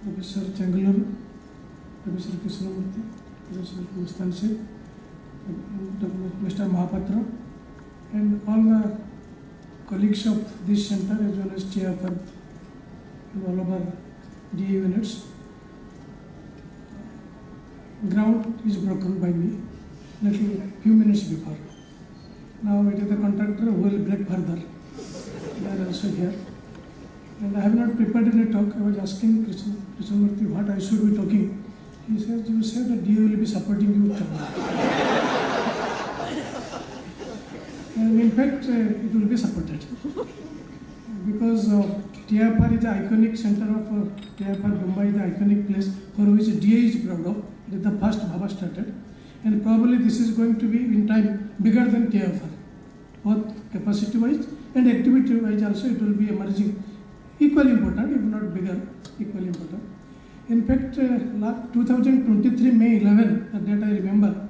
Professor Chengalur, Professor Krishnamurthy, Professor Mustansi, Mr. Mahapatra, and all the colleagues of this center as well as TIFR and all of our DA units. Ground is broken by me few minutes before. Now it is the contractor who will break further. They are also here. And I have not prepared any talk. I was asking Krishnamurthy what I should be talking. He says, you said that DA will be supporting you. And in fact, it will be supported. Because TIFR is the iconic center of TIFR Mumbai, the iconic place for which DA is proud of. It is the first Bhabha started. and probably this is going to be in time bigger than TIFR, both capacity wise and activity wise also it will be emerging equally important, if not bigger, equally important. In fact, 2023 May 11, the date I remember,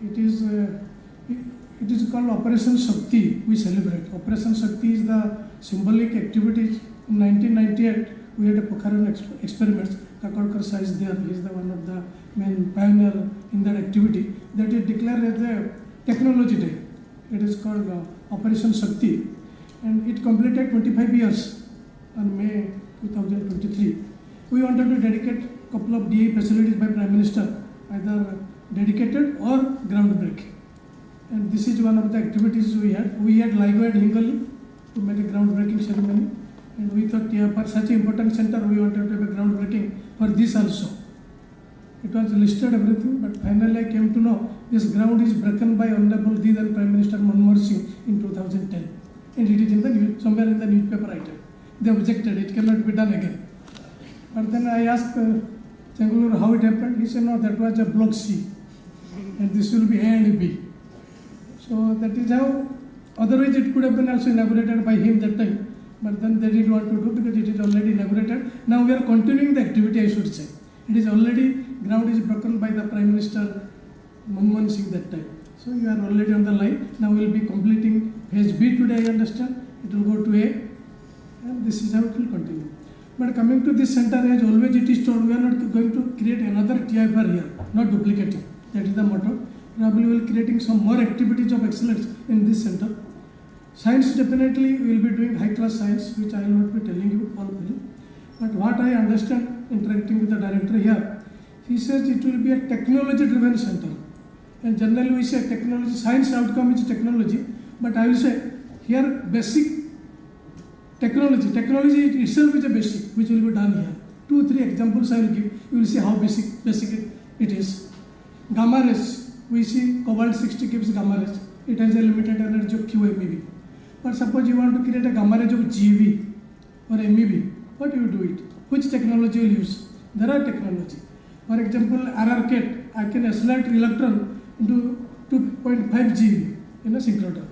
it is called Operation Shakti. We celebrate. Operation Shakti is the symbolic activities. In 1998, we had a Pokhran experiments. Kakodkar Sai is there. He is the one of the main pioneer in that activity. That is declared as a technology day. It is called Operation Shakti, and it completed 25 years on May 2023. We wanted to dedicate a couple of DAE facilities by Prime Minister, either dedicated or groundbreaking. And this is one of the activities we had. We had LIGO at Hingali to make a groundbreaking ceremony. And we thought, yeah, for such an important center, we wanted to have a groundbreaking for this also. It was listed everything, but finally I came to know this ground is broken by Honorable then Prime Minister Manmohan Singh in 2010. And it is in the somewhere in the newspaper item. They objected, it cannot be done again. But then I asked Changalur how it happened. He said, no, that was a block C. And this will be A and B. So that is how, otherwise it could have been also inaugurated by him that time. But then they didn't want to do because it is already inaugurated. Now we are continuing the activity, I should say. It is already, ground is broken by the Prime Minister Manmohan Singh that time. So you are already on the line. Now we will be completing phase B today, I understand. It will go to A. And this is how it will continue. But coming to this center, as always it is told, we are not going to create another TIFR here, not duplicating. That is the motto. Probably we will be creating some more activities of excellence in this center. Science, definitely we will be doing high class science, which I will not be telling you all. But what I understand, interacting with the director here, he says it will be a technology driven center. And generally we say technology, science outcome is technology, but I will say here basic technology itself is a basic, which will be done here. 2-3 examples I will give, you will see how basic it is. Gamma rays, we see cobalt 60 gives gamma rays. It has a limited energy of QMeV. But suppose you want to create a gamma ray of GeV or MeV, what do you do it? Which technology you will use? There are technology. For example, RRCAT, I can accelerate electron into 2.5 GeV in a synchrotron.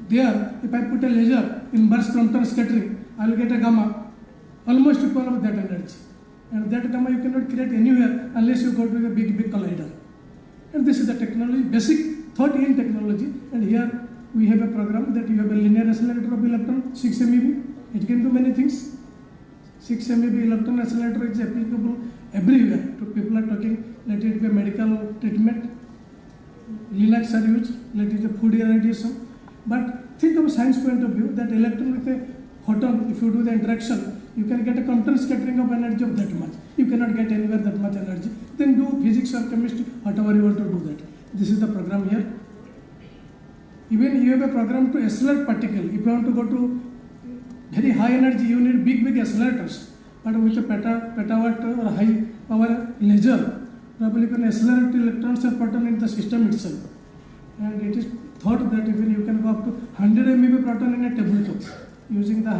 There, if I put a laser in burst Crompton scattering, I will get a gamma almost equal of that energy. And that gamma you cannot create anywhere unless you go to a big collider. And this is the technology, basic thought in technology. And here we have a program that you have a linear accelerator of electron, 6 MeV. It can do many things. 6 MeV electron accelerator is applicable everywhere. To people are talking, let it be a medical treatment, Linux are used, let it be a food irradiation. But think of a science point of view, that electron with a photon, if you do the interaction, you can get a Compton scattering of energy of that much. You cannot get anywhere that much energy. Then do physics or chemistry, whatever you want to do that. This is the program here. Even you have a program to accelerate particle. If you want to go to very high energy, you need big accelerators. But with a petawatt or high power laser, probably you can accelerate electrons or proton in the system itself. And it is thought that even you can go up to 100 MeV proton in a tabletop using the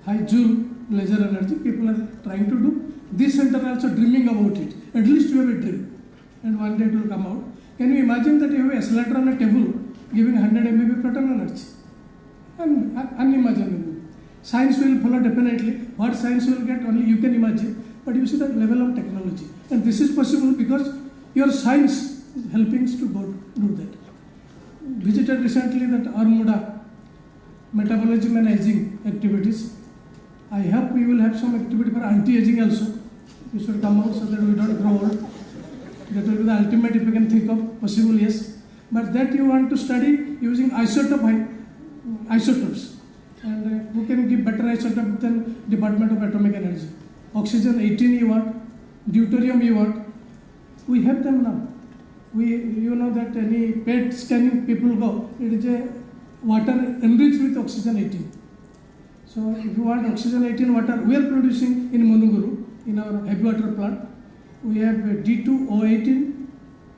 high joule laser energy. People are trying to do. This center also dreaming about it. At least you have a dream. And one day it will come out. Can you imagine that you have an accelerator on a table giving 100 MeV proton energy? Unimaginable. Science will follow definitely. What science will get only you can imagine. But you see the level of technology. And this is possible because your science is helping us to go do that. Visited recently that Armuda, metabolism and aging activities. I hope we will have some activity for anti-aging also. You should come out so that we don't grow old. That will be the ultimate if you can think of possible, yes. But that you want to study using isotopes. And who can give better isotope than Department of Atomic Energy? Oxygen 18 you want, deuterium you want. We have them now. You know that any PET scanning people go, it is a water enriched with oxygen 18. So if you want oxygen 18 water, we are producing in Manunguru, in our heavy water plant. We have D2O18,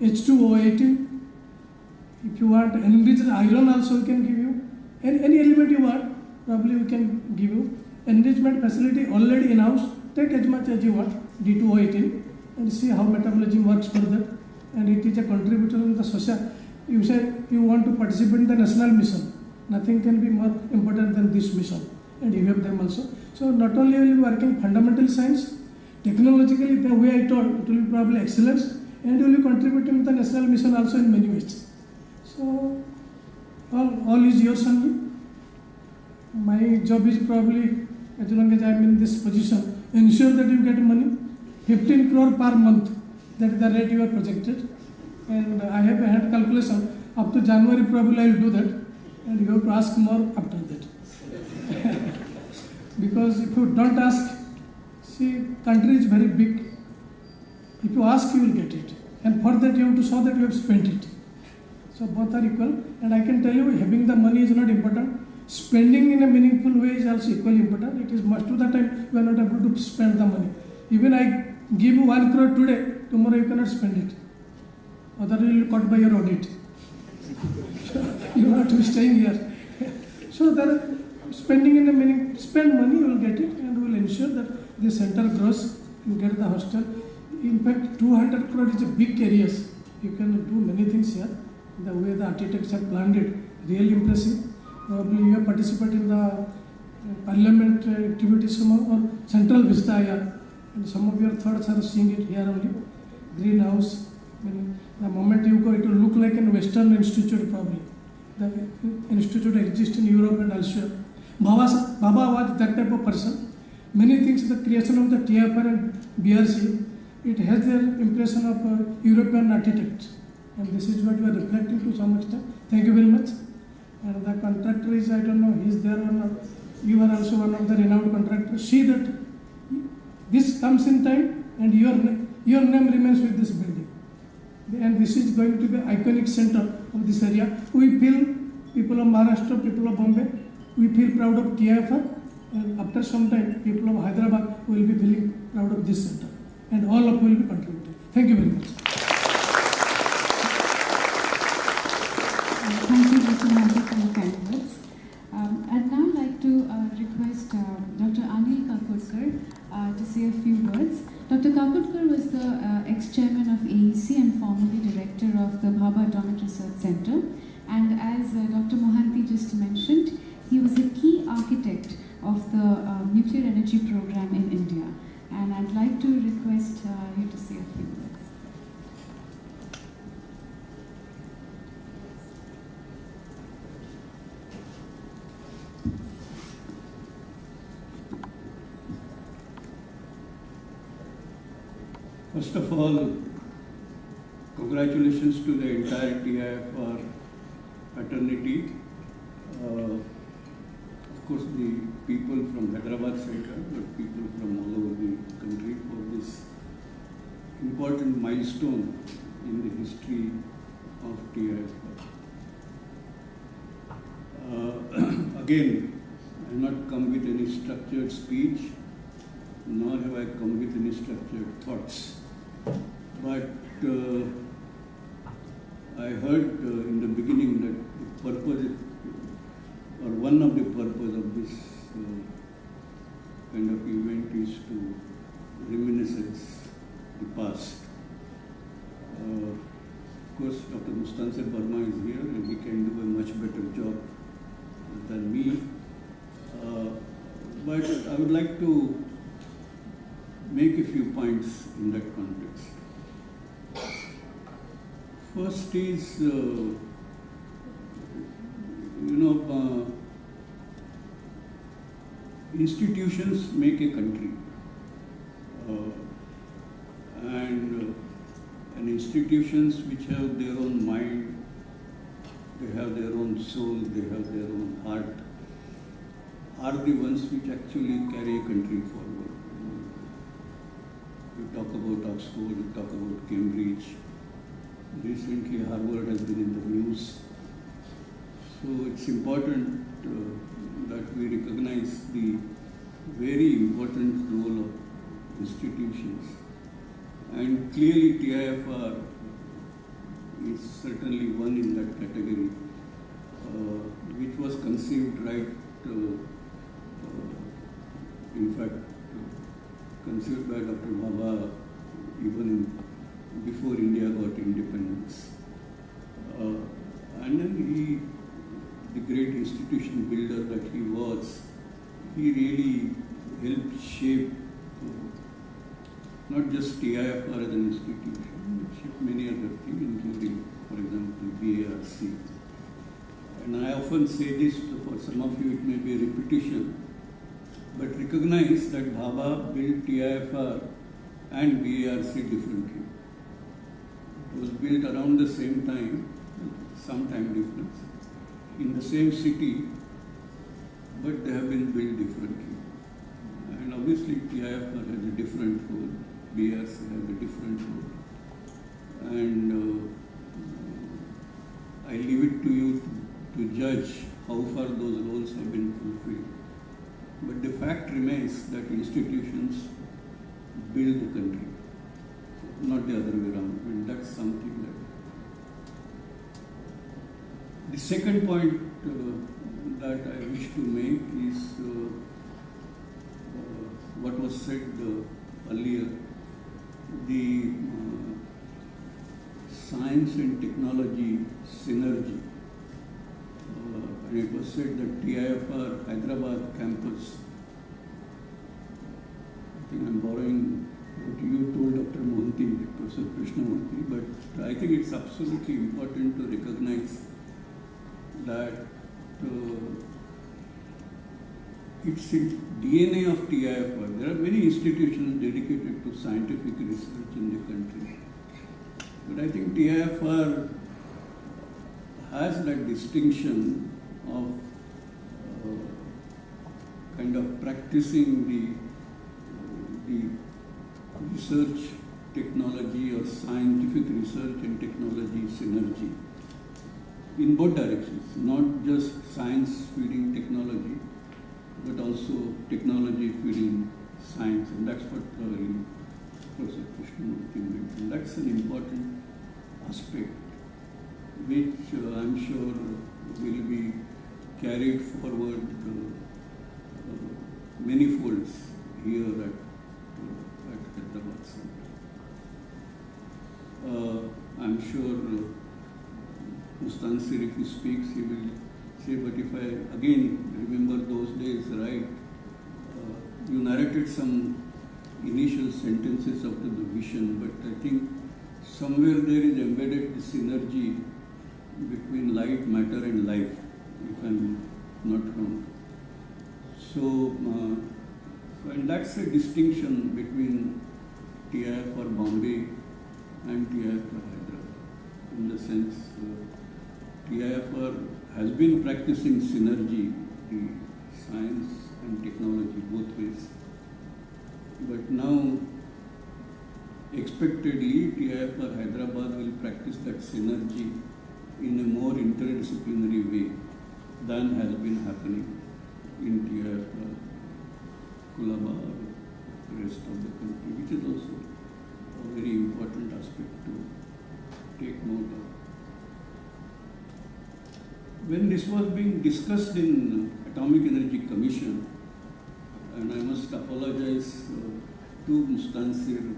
H2O18. If you want enriched iron also we can give you. Any element you want, probably we can give you. Enrichment facility already in-house, take as much as you want, D2O18. and see how metabolism works for that. And it is a contributor in the social. You say you want to participate in the national mission. Nothing can be more important than this mission. And you have them also. So not only will you be working fundamental science, technologically the way I told, it will be probably excellence, and you will be contributing to the national mission also in many ways. So all is yours only. My job is probably, as long as I am in this position, ensure that you get money, 15 crore per month, that is the rate you are projected. And I have a hand calculation, up to January probably I will do that, and you have to ask more after that. Because if you don't ask, see, country is very big. If you ask, you will get it. And for that you have to show that you have spent it. So both are equal. And I can tell you, having the money is not important. Spending in a meaningful way is also equally important. It is most of the time you are not able to spend the money. Even I give you 1 crore today, tomorrow you cannot spend it. Otherwise you will be caught by your audit. You have to be staying here. So there, spending in a meaning, spend money, you will get it, and will ensure that the center grows, you get the hostel. In fact, 200 crore is a big areas. You can do many things here. The way the architects have planned it, really impressive. Probably you have participated in the parliament activities or central vista here. And some of your thoughts are seeing it here only. Greenhouse. The moment you go, it will look like a Western institute probably. The institute exists in Europe and elsewhere. Baba was that type of person. Many things, the creation of the TIFR and BRC, it has their impression of European architects. And this is what we are reflecting to some extent. Thank you very much. And the contractor is, I don't know, he is there or not. You are also one of the renowned contractors. See that this comes in time and your name remains with this building. And this is going to be an iconic center of this area. We feel, people of Maharashtra, people of Bombay, we feel proud of TIFR. And after some time, people of Hyderabad will be feeling proud of this center. And all of you will be contributing. Thank you very much. Thank you, Dr. Mohanty, for your kind words. I'd now like to request Dr. Anil Kakurkar to say a few words. Dr. Kakurkar was the ex-chairman of AEC and formerly director of the Bhabha Atomic Research Center. And as Dr. Mohanty just mentioned, he was a key architect of the nuclear energy program in India. And I'd like to request you to say a few words. First of all, congratulations to the entire TIFR fraternity. Of course, the people from Hyderabad Center, but people from all over the country for this important milestone in the history of TIFR. Again, I have not come with any structured speech, nor have I come with any structured thoughts. But I heard in the beginning that the purpose, or one of the purpose of this kind of event is to reminiscence the past. Of course, Dr. Mustansir Burma is here and he can do a much better job than me. But I would like to make a few points in that context. First is, institutions make a country. And institutions which have their own mind, they have their own soul, they have their own heart, are the ones which actually carry a country forward. We talk about Oxford, we talk about Cambridge. Recently Harvard has been in the news. So it's important that we recognize the very important role of institutions. And clearly TIFR is certainly one in that category, which was conceived right, in fact, conceived by Dr. Bhabha before India got independence. And then the great institution builder that he was, he really helped shape not just TIFR as an institution, but shaped many other things, including, for example, BARC. And I often say this, for some of you it may be a repetition, but recognize that Bhabha built TIFR and BARC differently. It was built around the same time, some time difference, in the same city, but they have been built differently. And obviously TIFR has a different role, BARC has a different role. And I leave it to you to judge how far those roles have been fulfilled. But the fact remains that institutions build the country, not the other way around. And that's something that... The second point that I wish to make is what was said earlier, the science and technology synergy. And it was said that TIFR Hyderabad campus, I think I'm borrowing what you told Dr. Mohanty, Professor Krishnamurthy, but I think it's absolutely important to recognize that it's in DNA of TIFR. There are many institutions dedicated to scientific research in the country. But I think TIFR has that distinction of kind of practicing the research technology or scientific research and technology synergy in both directions, not just science feeding technology, but also technology feeding science, and that's what Professor Krishnamurthy mentioned. That's an important aspect which I'm sure will be carried forward many folds here at Hyderabad Center. I'm sure Mustansir, if he speaks, he will say, but if I again remember those days right, you narrated some initial sentences of the vision, but I think somewhere there is embedded the synergy between light, matter and life, if I'm not wrong. So, and that's a distinction between TIFR Bombay and TIFR Hyderabad, in the sense TIFR has been practicing synergy, the science and technology both ways. But now, expectedly, TIFR Hyderabad will practice that synergy in a more interdisciplinary way than has been happening in TIFR Colaba or the rest of the country, which is also a very important aspect to take note of. When this was being discussed in Atomic Energy Commission, and I must apologize to Mustansir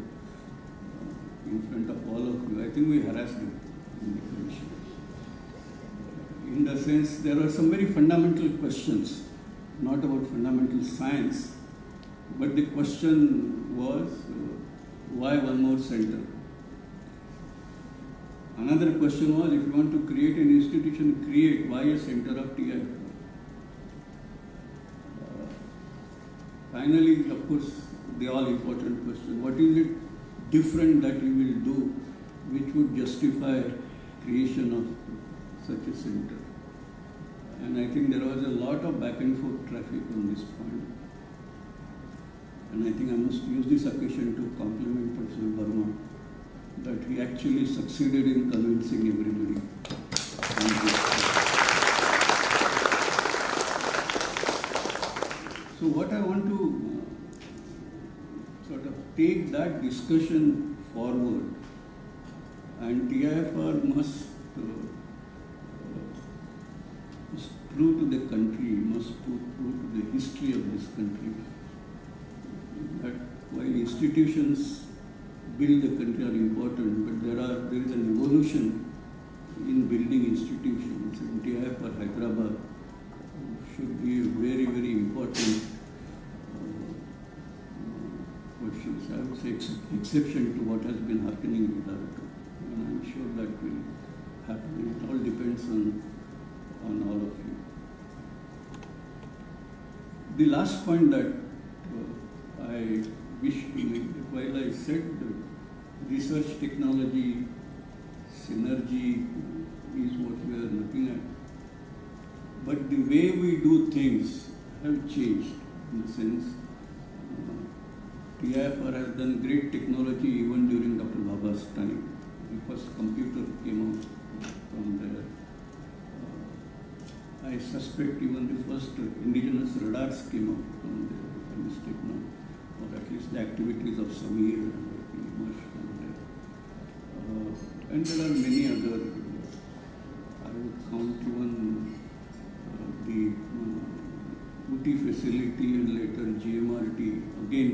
in front of all of you, I think we harassed him in the commission. In the sense, there are some very fundamental questions, not about fundamental science, but the question was, why one more center? Another question was, if you want to create an institution, create, why a center of TIFR? Finally, of course, the all-important question, what is it different that you will do which would justify creation of such a center? And I think there was a lot of back and forth traffic on this point. And I think I must use this occasion to compliment Professor Verma that he actually succeeded in convincing everybody. So what I want to sort of take that discussion forward, and TIFR must prove to the country, must prove to the history of this country that while institutions build the country are important, but there is an evolution in building institutions. And TIFR Hyderabad should be a very, very important I would say exception to what has been happening in Dharavi. And I'm sure that will happen. It all depends on all of you. The last point that I wish to make, while I said research technology, synergy is what we are looking at, but the way we do things have changed in the sense TIFR has done great technology even during Dr. Bhabha's time. The first computer came out from there. I suspect even the first indigenous radars came out from there, from this technology, or at least the activities of Samir emerged from there. And there are many other, I would count even the UT facility and later GMRT. Again,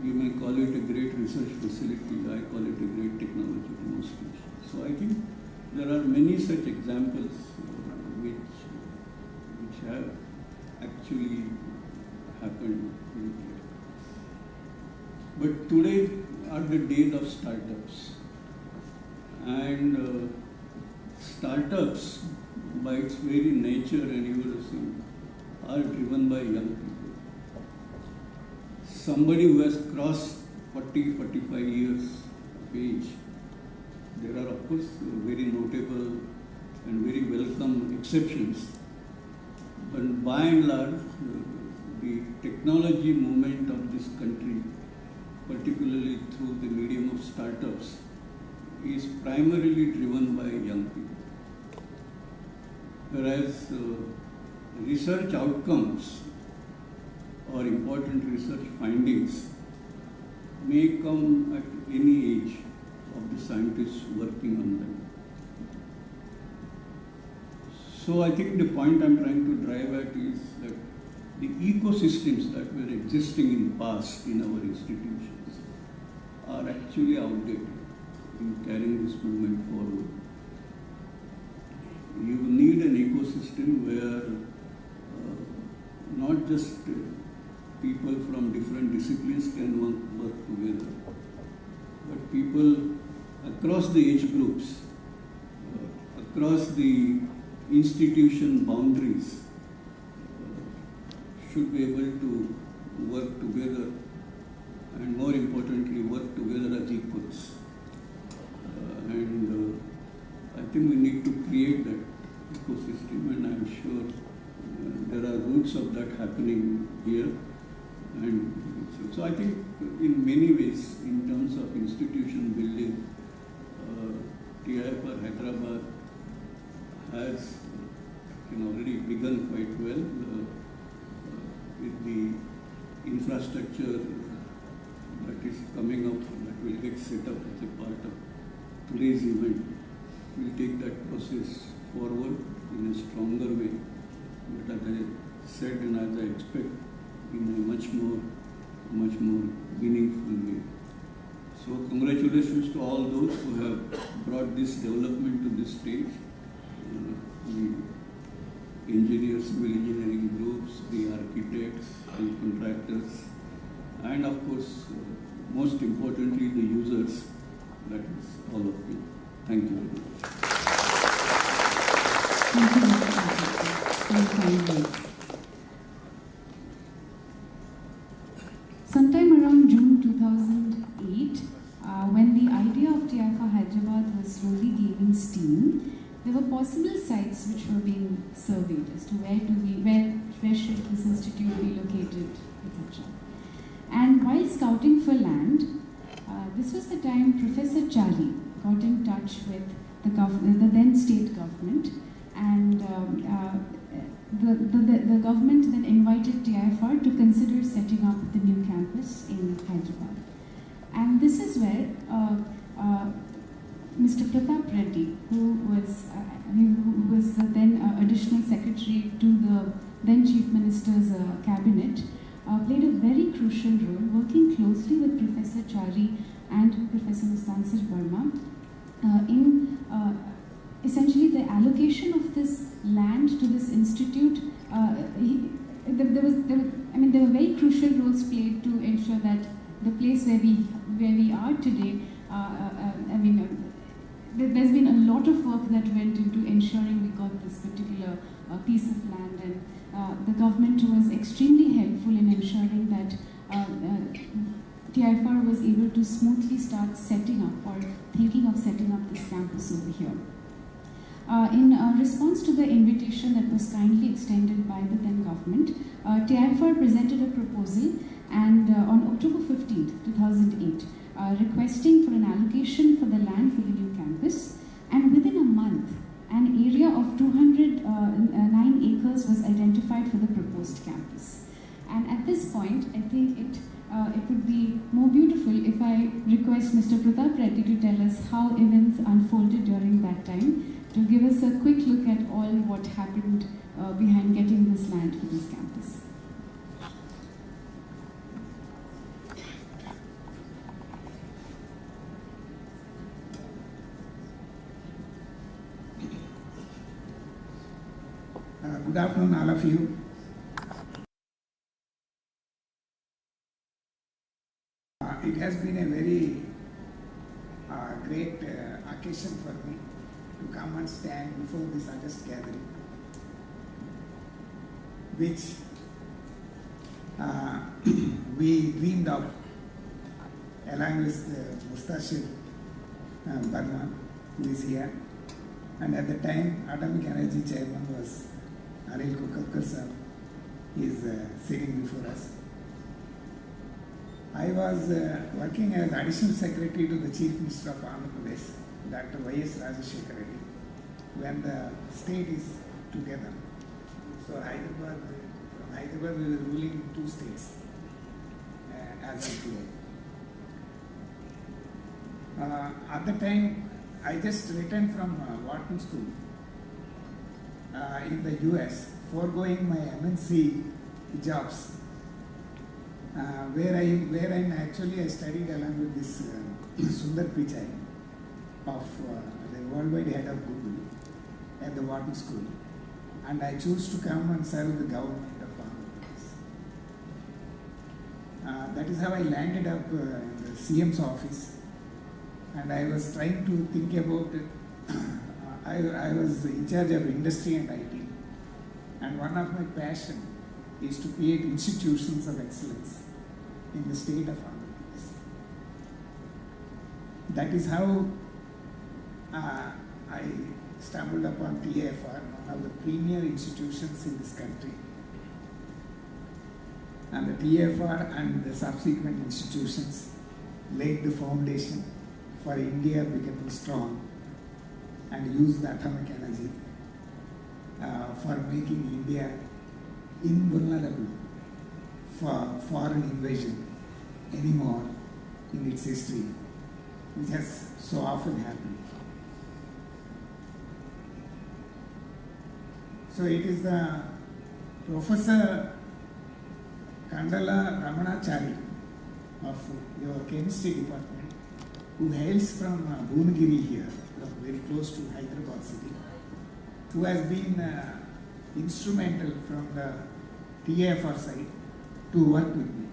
you may call it a great research facility, I call it a great technology demonstration. So I think there are many such examples which have actually happened. But today are the days of startups. And startups, by its very nature and evolution, are driven by young people. Somebody who has crossed 40, 45 years of age, there are of course very notable and very welcome exceptions, but by and large, the technology movement of this country, particularly through the medium of startups, is primarily driven by young people. Whereas research outcomes or important research findings may come at any age of the scientists working on them. So I think the point I'm trying to drive at is that the ecosystems that were existing in past in our institutions are actually outdated in carrying this movement forward. You need an ecosystem where not just people from different disciplines can work together, but people across the age groups, across the institution boundaries, should be able to work together and more importantly work together as equals. I think we need to create that ecosystem, and I'm sure there are roots of that happening here. And so I think in many ways, in terms of institution building, TIFR Hyderabad has already begun quite well with the infrastructure that is coming up, that will get set up as a part of today's event. We'll take that process forward in a stronger way, but as I said and as I expect, in a much more meaningful way. So congratulations to all those who have brought this development to this stage, the engineers, civil engineering groups, the architects, the contractors, and of course, most importantly, the users, that is all of you. Thank you very much. Thank you. Sometime around June 2008, when the idea of TIFR Hyderabad was slowly gaining steam, there were possible sites which were being surveyed as to where should this institute be located, etc. And while scouting for land, this was the time Professor Chari got in touch with the then state government, and the government then invited TIFR to consider setting up the new campus in Hyderabad. And this is where Mr. Pratap Reddy, who was the then additional secretary to the then Chief Minister's cabinet, played a very crucial role, working closely with Professor Chari and Professor Mustansir Verma in essentially the allocation of this land to this institute. There were very crucial roles played to ensure that the place where we are today, there's been a lot of work that went into ensuring we got this particular piece of land, and the government was extremely helpful in ensuring that TIFR was able to smoothly start setting up or thinking of setting up this campus over here. In response to the invitation that was kindly extended by the then government, TIFR presented a proposal, and on October 15, 2008, requesting for an allocation for the land for the new campus, and within a month, an area of 209 acres was identified for the proposed campus. And at this point, I think it would be more beautiful if I request Mr. Pratap Reddy to tell us how events unfolded during that time, to give us a quick look at all what happened behind getting this land for this campus. Good afternoon, all of you. It has been a very great occasion for me to come and stand before this august gathering, which we dreamed of along with Mustashir Barma, who is here. And at the time, Atomic Energy Chairman was Anil Kukarkar sir. He is sitting before us. I was working as Additional Secretary to the Chief Minister of Andhra Pradesh, Dr. Y.S. Rajashekar Reddy, when the state is together. So from Hyderabad we were ruling 2 states as of today. At the time, I just returned from Wharton School in the US, foregoing my MNC jobs, where I studied along with this Sundar Pichai of the worldwide head of Google at the Wharton School, and I chose to come and serve the government of Andhra Pradesh. That is how I landed up in the CM's office, and I was trying to think about it. I was in charge of industry and IT, and one of my passion is to create institutions of excellence in the state of Andhra Pradesh. That is how I stumbled upon TIFR, one of the premier institutions in this country. And the TIFR and the subsequent institutions laid the foundation for India becoming strong and use the atomic energy for making India invulnerable for foreign invasion anymore in its history, which has so often happened. So it is the Professor Kandala Ramanachari of your chemistry department, who hails from Bhuvnagiri here, very close to Hyderabad city, who has been instrumental from the TIFR side to work with me.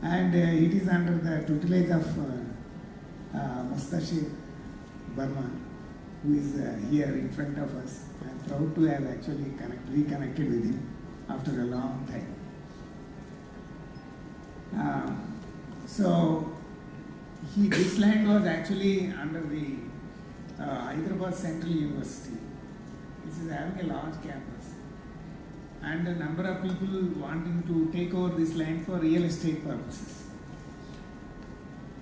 And it is under the tutelage of Mustashir Barma, who is here in front of us. I am proud to have actually reconnected with him after a long time. So this land was actually under the Hyderabad Central University. This is having a large campus, and a number of people wanting to take over this land for real estate purposes.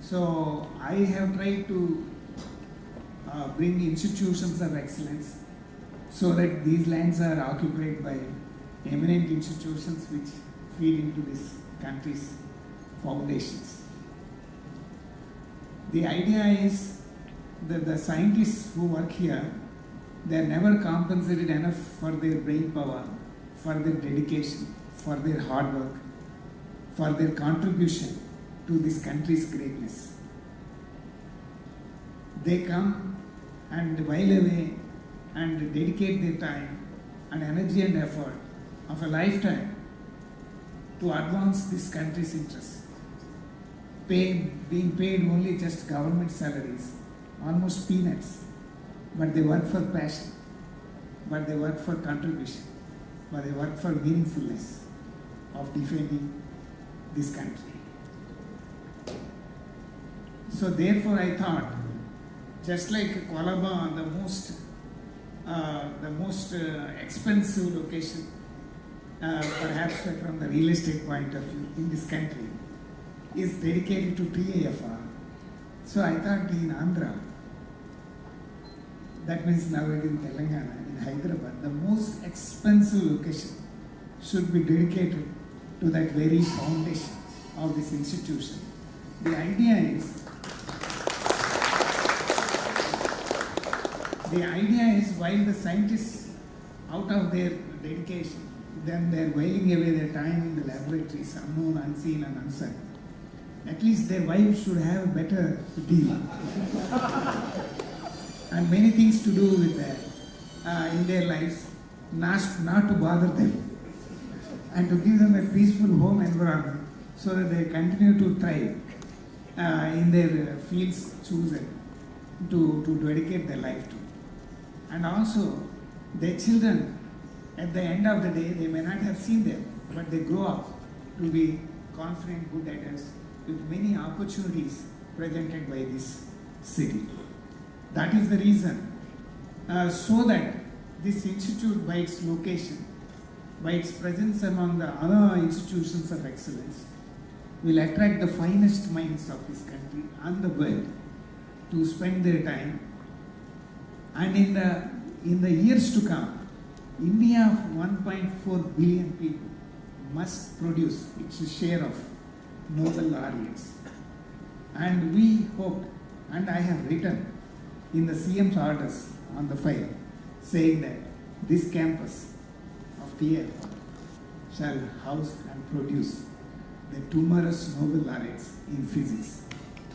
So I have tried to bring institutions of excellence so that these lands are occupied by eminent institutions which feed into this country's foundations. The idea is that the scientists who work here, they are never compensated enough for their brain power, for their dedication, for their hard work, for their contribution to this country's greatness. They come and while away and dedicate their time and energy and effort of a lifetime to advance this country's interests. Being paid only just government salaries, almost peanuts, but they work for passion, but they work for contribution, but they work for meaningfulness of defending this country. So therefore I thought, just like Colaba, the most expensive location, perhaps from the real estate point of view in this country, is dedicated to TIFR. So I thought in Andhra, that means now in Telangana, in Hyderabad, the most expensive location should be dedicated to that very foundation of this institution. The idea is while the scientists out of their dedication, then they're whiling away their time in the laboratories, unknown, unseen and uncertain. At least their wives should have a better deal. And many things to do with that in their lives, not to bother them, and to give them a peaceful home environment so that they continue to thrive in their fields chosen to dedicate their life to. And also, their children, at the end of the day, they may not have seen them, but they grow up to be confident, good adults with many opportunities presented by this city. That is the reason, so that this institute, by its location, by its presence among the other institutions of excellence, will attract the finest minds of this country and the world to spend their time. And in the years to come, India of 1.4 billion people must produce its share of Nobel laureates. And we hope, and I have written in the CM's orders on the file, saying that this campus of TIFR shall house and produce the tomorrow's Nobel laureates in physics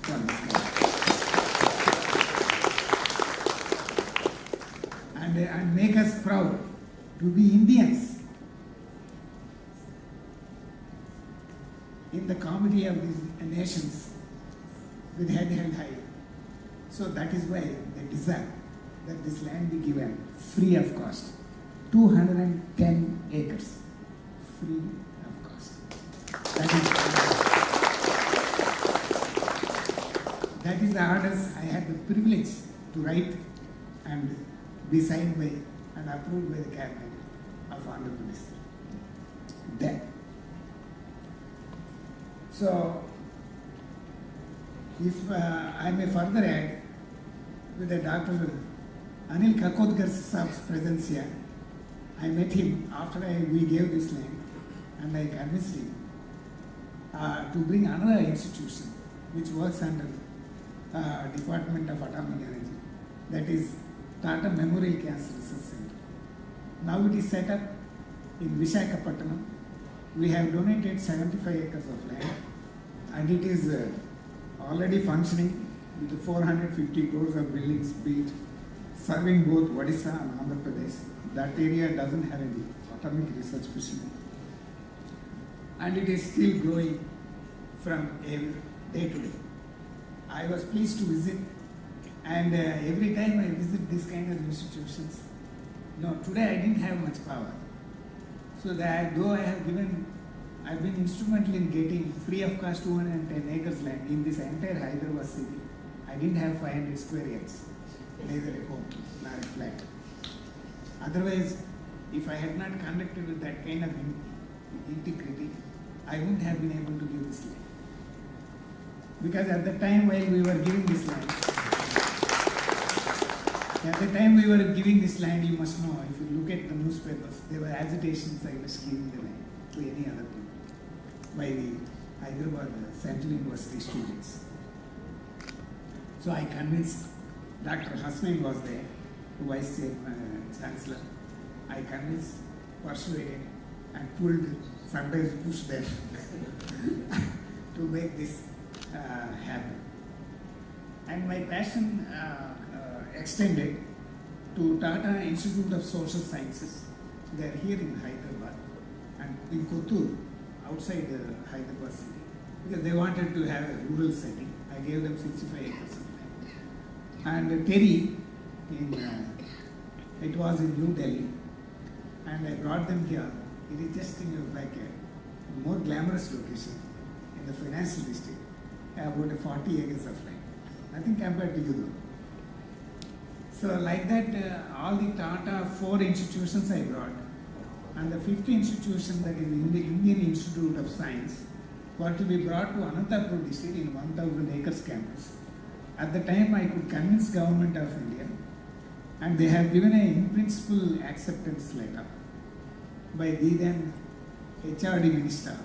for this country. And make us proud to be Indians in the comedy of these nations with head held high. So that is why they desire that this land be given free of cost. 210 acres, free of cost. That is the orders I had the privilege to write and be signed by and approved by the cabinet of Honorable Minister. Then, so if I may further add, with the Dr. Anil Kakodkar Saab's presence here, I met him after we gave this land, and I convinced him to bring another institution which works under Department of Atomic Energy, that is Tata Memorial Cancer Research Center. Now it is set up in Visakhapatnam. We have donated 75 acres of land, and it is already functioning with 450 crores of buildings built, serving both Odisha and Andhra Pradesh. That area doesn't have any atomic research facility. And it is still growing from every day to day. I was pleased to visit, and every time I visit this kind of institutions, today I didn't have much power. So that though I've been instrumental in getting free of cost 210 acres land in this entire Hyderabad city. I didn't have 500 square yards, neither a home nor a flat. Otherwise, if I had not conducted with that kind of integrity, I wouldn't have been able to give this land. Because at the time while we were giving this land, you must know, if you look at the newspapers, there were agitations against giving the land to any other people by the Hyderabad Central University students. So I convinced, Dr. Hasnain was there, the Vice Chancellor. I convinced, persuaded, and pulled sometimes push them to make this happen. And my passion extended to Tata Institute of Social Sciences. They are here in Hyderabad and in Kothur, outside Hyderabad city, because they wanted to have a rural setting. I gave them 65 acres of land. And Terry, it was in New Delhi, and I brought them here. It is just like a more glamorous location in the financial district, about 40 acres of land. Nothing compared to you though. So like that, all the Tata 4 institutions I brought, and the 5th institution, that is the Indian Institute of Science, were to be brought to Anantapur district in 1,000 acres campus. At the time I could convince Government of India, and they have given a in-principle acceptance letter by the then HRD Minister,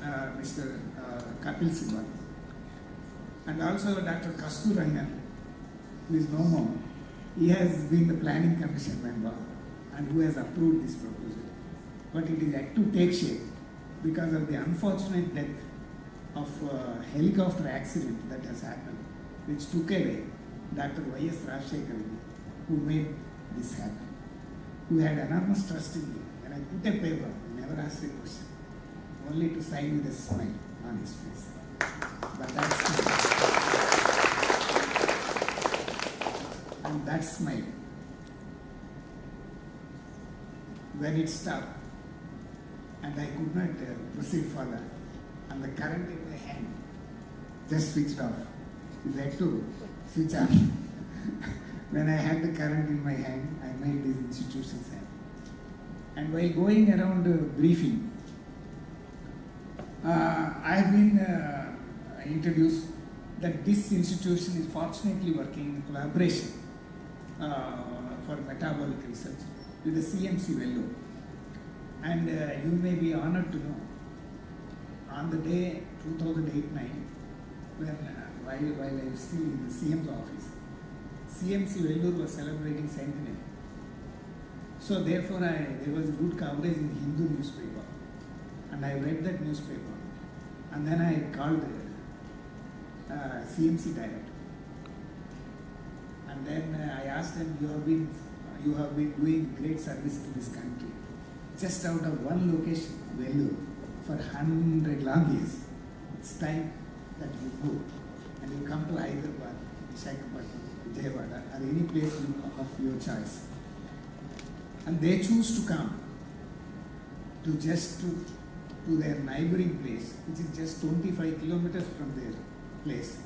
Mr. Kapil Sibal, and also Dr. Kasturangan, who is no more. He has been the Planning Commission member and who has approved this proposal. But it is yet to take shape because of the unfortunate death of a helicopter accident that has happened, which took away Dr. Y.S. Rajshekar, who made this happen, who had enormous trust in me. When I put a paper, he never asked a question, only to sign with a smile on his face. But that's and that smile, when it stopped, and I could not proceed further, and the current in my hand just switched off. It had to switch on. When I had the current in my hand, I made these institutions happen. And while going around briefing, I have been introduced that this institution is fortunately working in collaboration for metabolic research with the CMC Vellore. And you may be honored to know, on the day 2008-9, when while I was still in the CM's office, CMC Vellore was celebrating centenary. So therefore there was good coverage in Hindu newspaper, and I read that newspaper, and then I called CMC director, and then I asked them, you have been doing great service to this country, just out of one location, Vellore, for 100 long years. It's time that you go and you come to Hyderabad, Visakhapatnam, Vijayawada, or any place of your choice. And they choose to come to their neighboring place, which is just 25 kilometers from their place,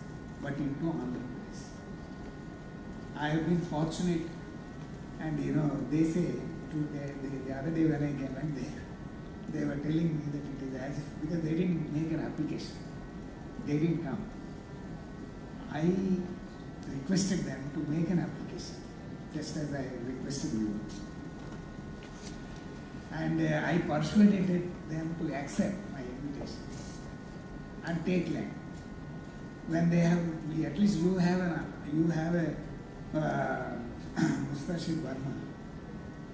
but into Andhra Pradesh. I have been fortunate, and they say, the other day when I went there, they were telling me that it is as if, because they didn't make an application, they didn't come. I requested them to make an application, just as I requested you. And I persuaded them to accept my invitation and take land. When they have, at least you have a Mustashid Burma,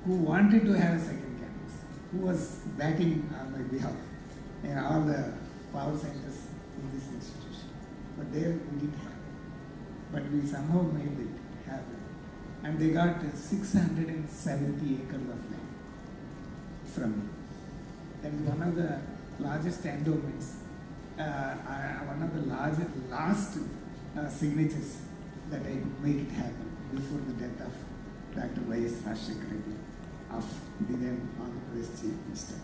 who wanted to have a second campus, who was backing on my behalf in all the power centers in this institution. But there we didn't have it. But we somehow made it happen. And they got 670 acres of land from me. That is one of the largest endowments, one of the last signatures that I could make it happen before the death of Dr. Y.S. Rajshekar of the then Andhra Pradesh Chief Minister.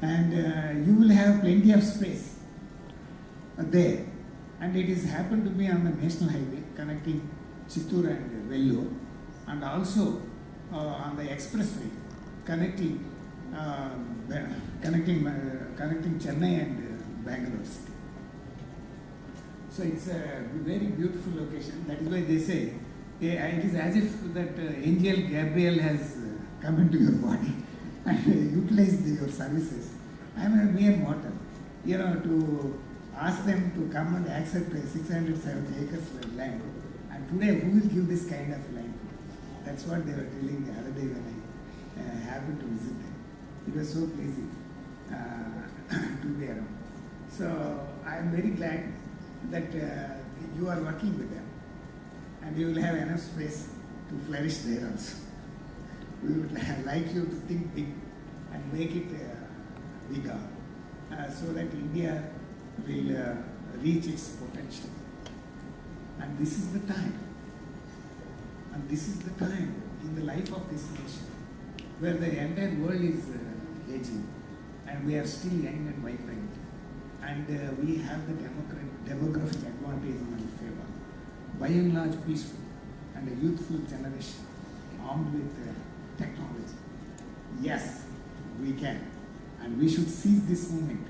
And you will have plenty of space there. And it is happened to be on the national highway connecting Chittoor and Vellore, and also on the expressway connecting Chennai and Bangalore city. So it's a very beautiful location. That is why they say it is as if that angel Gabriel has come into your body and utilized your services. I am a mere mortal, to ask them to come and accept 670 acres of land. And today, who will give this kind of land? That's what they were telling the other day when I happened to visit them. It was so pleasing to be around. So I am very glad that you are working with them, and you will have enough space to flourish there also. We would like you to think big and make it bigger, so that India will reach its potential. And this is the time. And this is the time in the life of this nation where the entire world is aging, and we are still young and vibrant, and we have the demographic advantage in our favor. By and large, peaceful and a youthful generation armed with technology. Yes, we can, and we should seize this moment,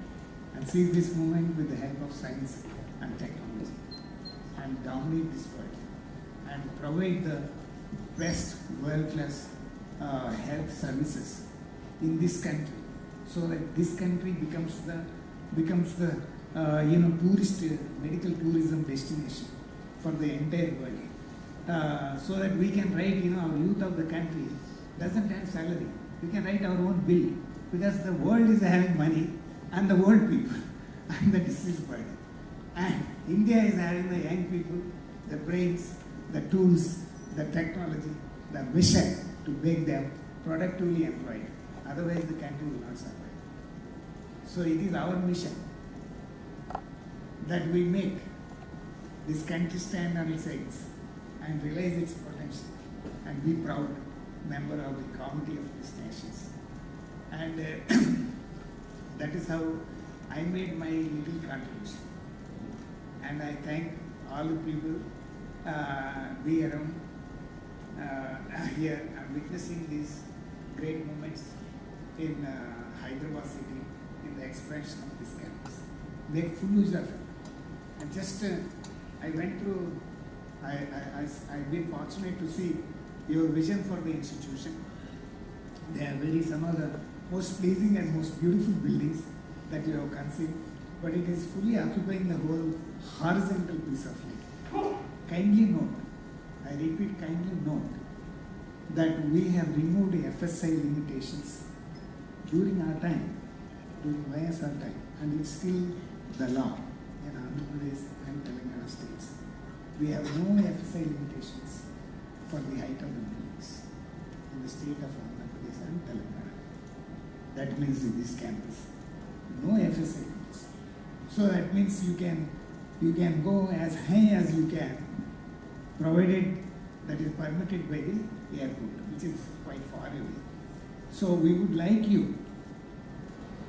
and seize this moment with the help of science and technology, and dominate this world, and provide the best world-class health services in this country, so that this country becomes the tourist medical tourism destination for the entire world, so that we can write, our youth of the country doesn't have salary. We can write our own bill, because the world is having money and the world people and the disease burden, and India is having the young people, the brains, the tools, the technology, the mission to make them productively employed. Otherwise, the country will not survive. So it is our mission that we make this country stand on its eggs and realize its potential, and be proud member of the community of these nations. And that is how I made my little contribution. And I thank all the people be around here. I'm witnessing these great moments in Hyderabad city, in the expansion of this campus. Make full use of it. And just I went through, I've been fortunate to see your vision for the institution. They are some of the most pleasing and most beautiful buildings that you have conceived, but it is fully occupying the whole horizontal piece of land. Kindly note, I repeat, kindly note that we have removed FSI limitations during our time, during YSR time, and it's still the law in Andhra Pradesh and Telangana states. We have no FSI limitations for the height of the buildings in the state of Andhra Pradesh and Telangana. That means in this campus, no FSI limits. So that means you can go as high as you can, provided that is permitted by the airport, which is quite far away. So we would like you,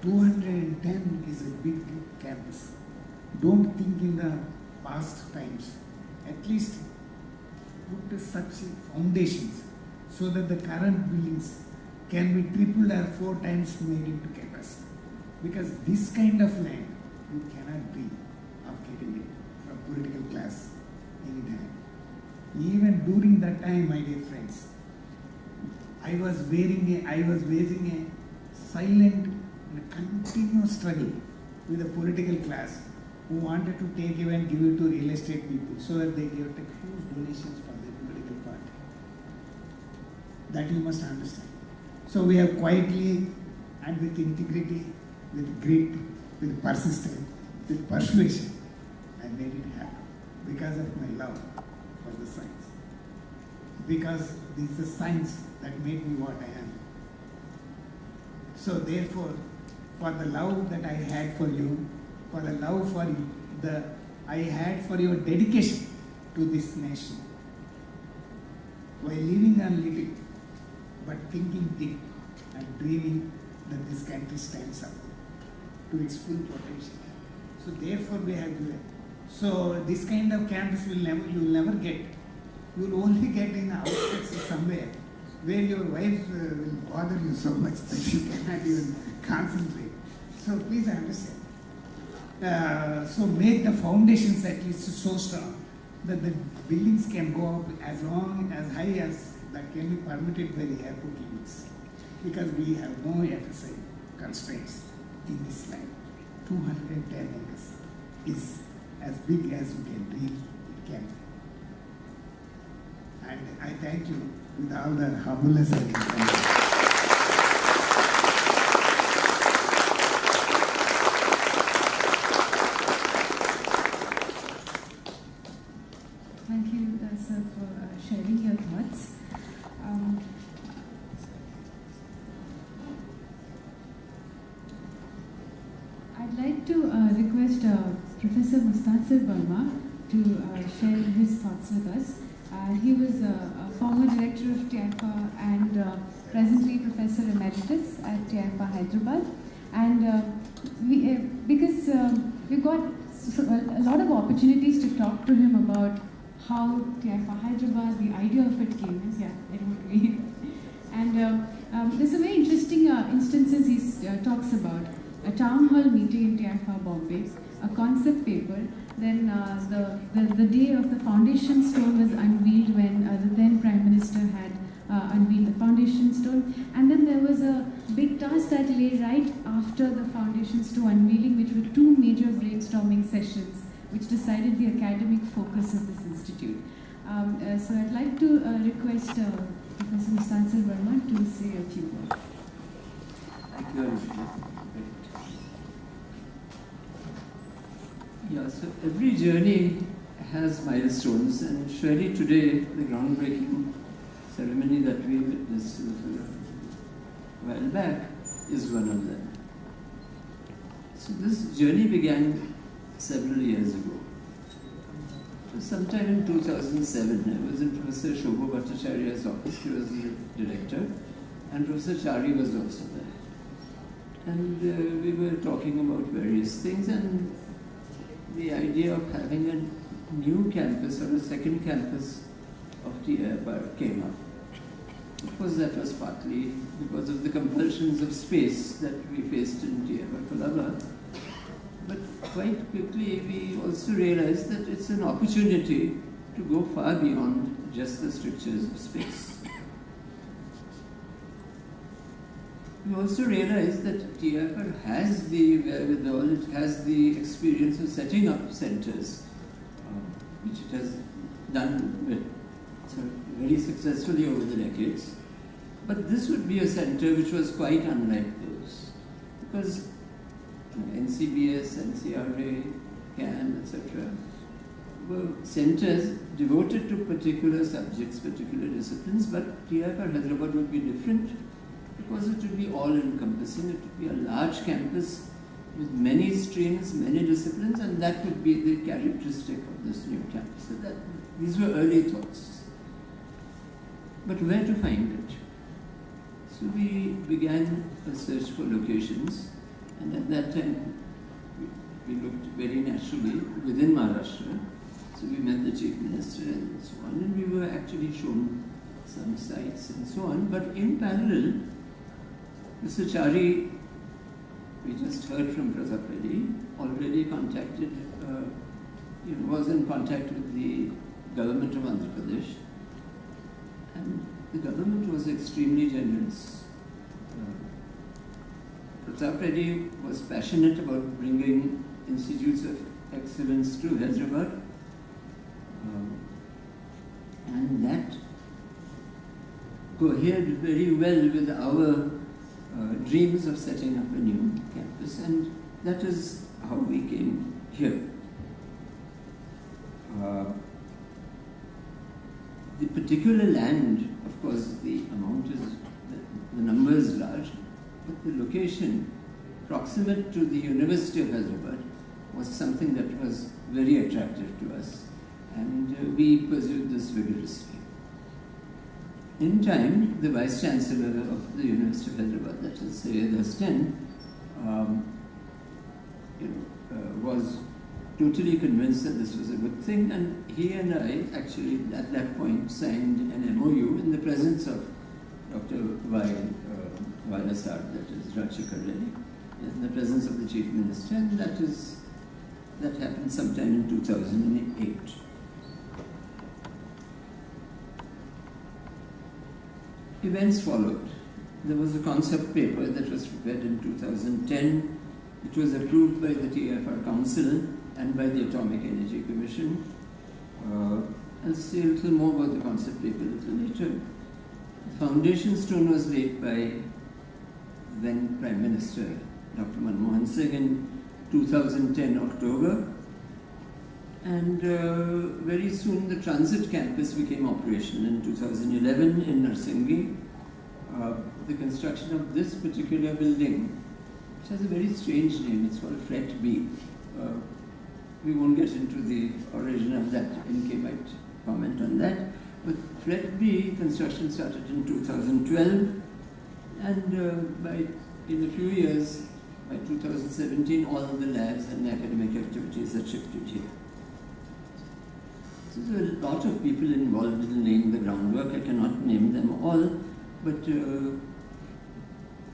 210 is a big campus. Don't think in the past times. At least put such foundations so that the current buildings can be tripled or 4 times made into capacity. Because this kind of land, you cannot dream of getting it from political class anytime. Even during that time, my dear friends, I was waging a silent and continuous struggle with the political class who wanted to take and give it to real estate people so that they give huge donations for their political party. That you must understand. So we have quietly and with integrity, with grit, with persistence, with persuasion, I made it happen because of my love for the science. Because this is science that made me what I am. So therefore, for the love that I had for you, for the love for I had for your dedication to this nation, while living on little, but thinking big and dreaming that this country stands up to its full potential. So therefore we have given. So this kind of campus you will never get. You will only get in the outskirts somewhere where your wife will bother you so much that you cannot even concentrate. So please understand. So make the foundations at least so strong that the buildings can go up as long as high as that can be permitted by the airport limits. Because we have no FSI constraints in this land. 210 acres is as big as you can dream it can be. And I thank you with all the humbleness and Thank you, sir, for sharing your thoughts. I'd like to request Professor Mustansir Verma to share his thoughts with us. He was a former director of TIFR and presently Professor Emeritus at TIFR Hyderabad. And because we got a lot of opportunities to talk to him about how TIFR Hyderabad, the idea of it came in. Yeah, it would be. And there's a very interesting instances he talks about. A town hall meeting in TIFR Bombay, a concept paper, then the day of the foundation stone was unveiled when the then Prime Minister had unveiled the foundation stone, and then there was a big task that lay right after the foundation stone unveiling, which were two major brainstorming sessions which decided the academic focus of this institute. So I'd like to request Professor Mustansir Verma to say a few words. Thank you very much. Yeah, so every journey has milestones, and surely today the groundbreaking ceremony that we witnessed a while back is one of them. So this journey began several years ago. Sometime in 2007, I was in Professor Shobha Bhattacharya's office. He was the director, and Professor Chari was also there. And we were talking about various things, and the idea of having a new campus or a second campus of TIFR came up. Of course, that was partly because of the compulsions of space that we faced in TIFR Colaba. But quite quickly, we also realized that it's an opportunity to go far beyond just the strictures of space. We also realized that TIFR has the wherewithal, it has the experience of setting up centers, which it has done very successfully over the decades. But this would be a center which was quite unlike those, because NCBS, NCRA, CAN, etc. were centers devoted to particular subjects, particular disciplines, but TIFR Hyderabad would be different because it would be all-encompassing. It would be a large campus with many streams, many disciplines, and that would be the characteristic of this new campus. So these were early thoughts. But where to find it? So we began a search for locations, and at that time we looked very naturally within Maharashtra. So we met the Chief Minister and so on, and we were actually shown some sites and so on. But in parallel, Mr. Chari, we just heard from Pratap Reddy, already contacted, was in contact with the government of Andhra Pradesh, and the government was extremely generous. Pratap Reddy was passionate about bringing institutes of excellence to Hyderabad, and that cohered very well with our dreams of setting up a new campus, and that is how we came here. The particular land, of course, the amount is, the number is large, but the location proximate to the University of Hyderabad was something that was very attractive to us, and we pursued this vigorously. In time, the Vice Chancellor of the University of Hyderabad, that is Syed Hassan, was totally convinced that this was a good thing, and he and I actually at that point signed an MOU in the presence of Dr. Vairasar, that is Rajshekar Reddy, in the presence of the Chief Minister, and that happened sometime in 2008. Events followed. There was a concept paper that was prepared in 2010. It was approved by the TIFR Council and by the Atomic Energy Commission. I'll say a little more about the concept paper a little later. The foundation stone was laid by then Prime Minister Dr. Manmohan Singh in 2010 October. And very soon the transit campus became operational in 2011 in Narsingi. The construction of this particular building, which has a very strange name, it's called Fret B. We won't get into the origin of that, NK might comment on that. But Fret B construction started in 2012, and in a few years, by 2017, all of the labs and academic activities had shifted here. So there are a lot of people involved in laying the groundwork. I cannot name them all, but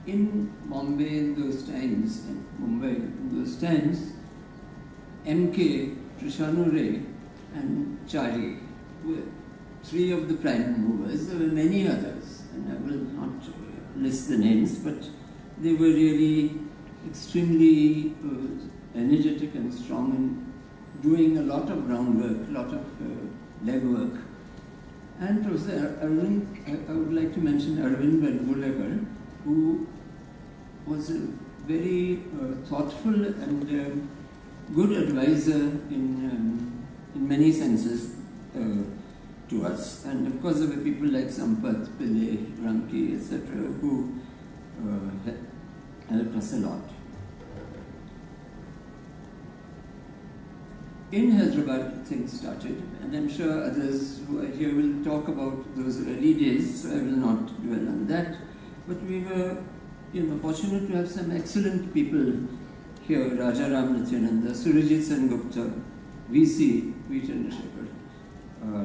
in Bombay in those times, in Mumbai in those times, MK, Trishanu Ray, and Chari were three of the prime movers. There were many others, and I will not list the names, but they were really extremely energetic and strong in doing a lot of groundwork, a lot of legwork. And Professor Arvind, I would like to mention Arvind Benbulekar, who was a very thoughtful and good advisor in many senses to us. And of course there were people like Sampath, Pillai, Ranki, etc., who helped us a lot. In Hyderabad, things started, and I'm sure others who are here will talk about those early days, so I will not dwell on that. But we were, fortunate to have some excellent people here: Raja Ram Nityananda, Surajit Sengupta, VC, V. Chandrasekhar,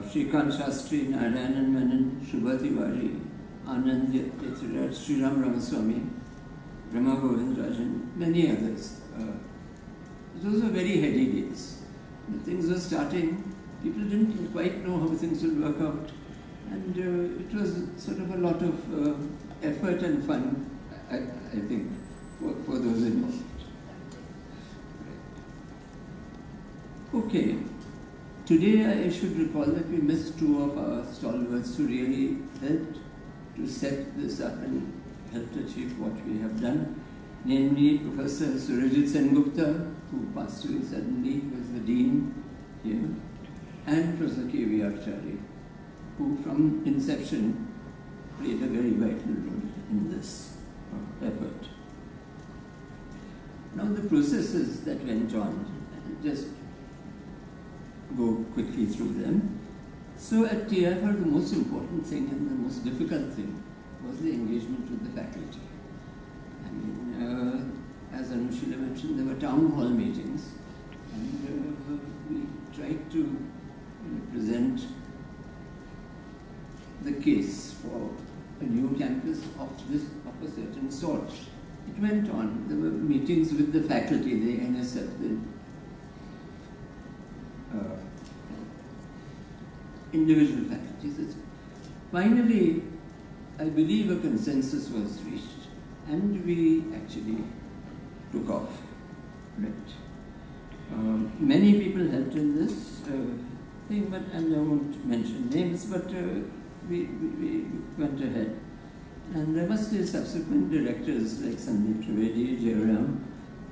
Shrikant Shastri, Narayanan Menon, Shubha Tiwari, Anand Yetiraj, Sriram Ramaswamy, Rama Govind Rajan, many others. Those were very heady days. Things were starting, people didn't quite know how things would work out, and it was sort of a lot of effort and fun, I think, for those involved. Okay, today I should recall that we missed two of our stalwarts who really helped to set this up and helped achieve what we have done, namely Professor Surajit Sengupta, who passed away suddenly, who was the dean here, and Professor K.V.R. Chari, who from inception played a very vital role in this effort. Now the processes that went on, I'll just go quickly through them. So at TIFR, the most important thing and the most difficult thing was the engagement with the faculty. I mean, as Anushila mentioned, there were town hall meetings, and we tried to present the case for a new campus of a certain sort. It went on. There were meetings with the faculty, the NSF, the individual faculties. Finally, I believe a consensus was reached, and we actually took off. Right. Many people helped in this thing, and I won't mention names, but we went ahead. And there must be subsequent directors like Sandeep Trivedi, Jairam,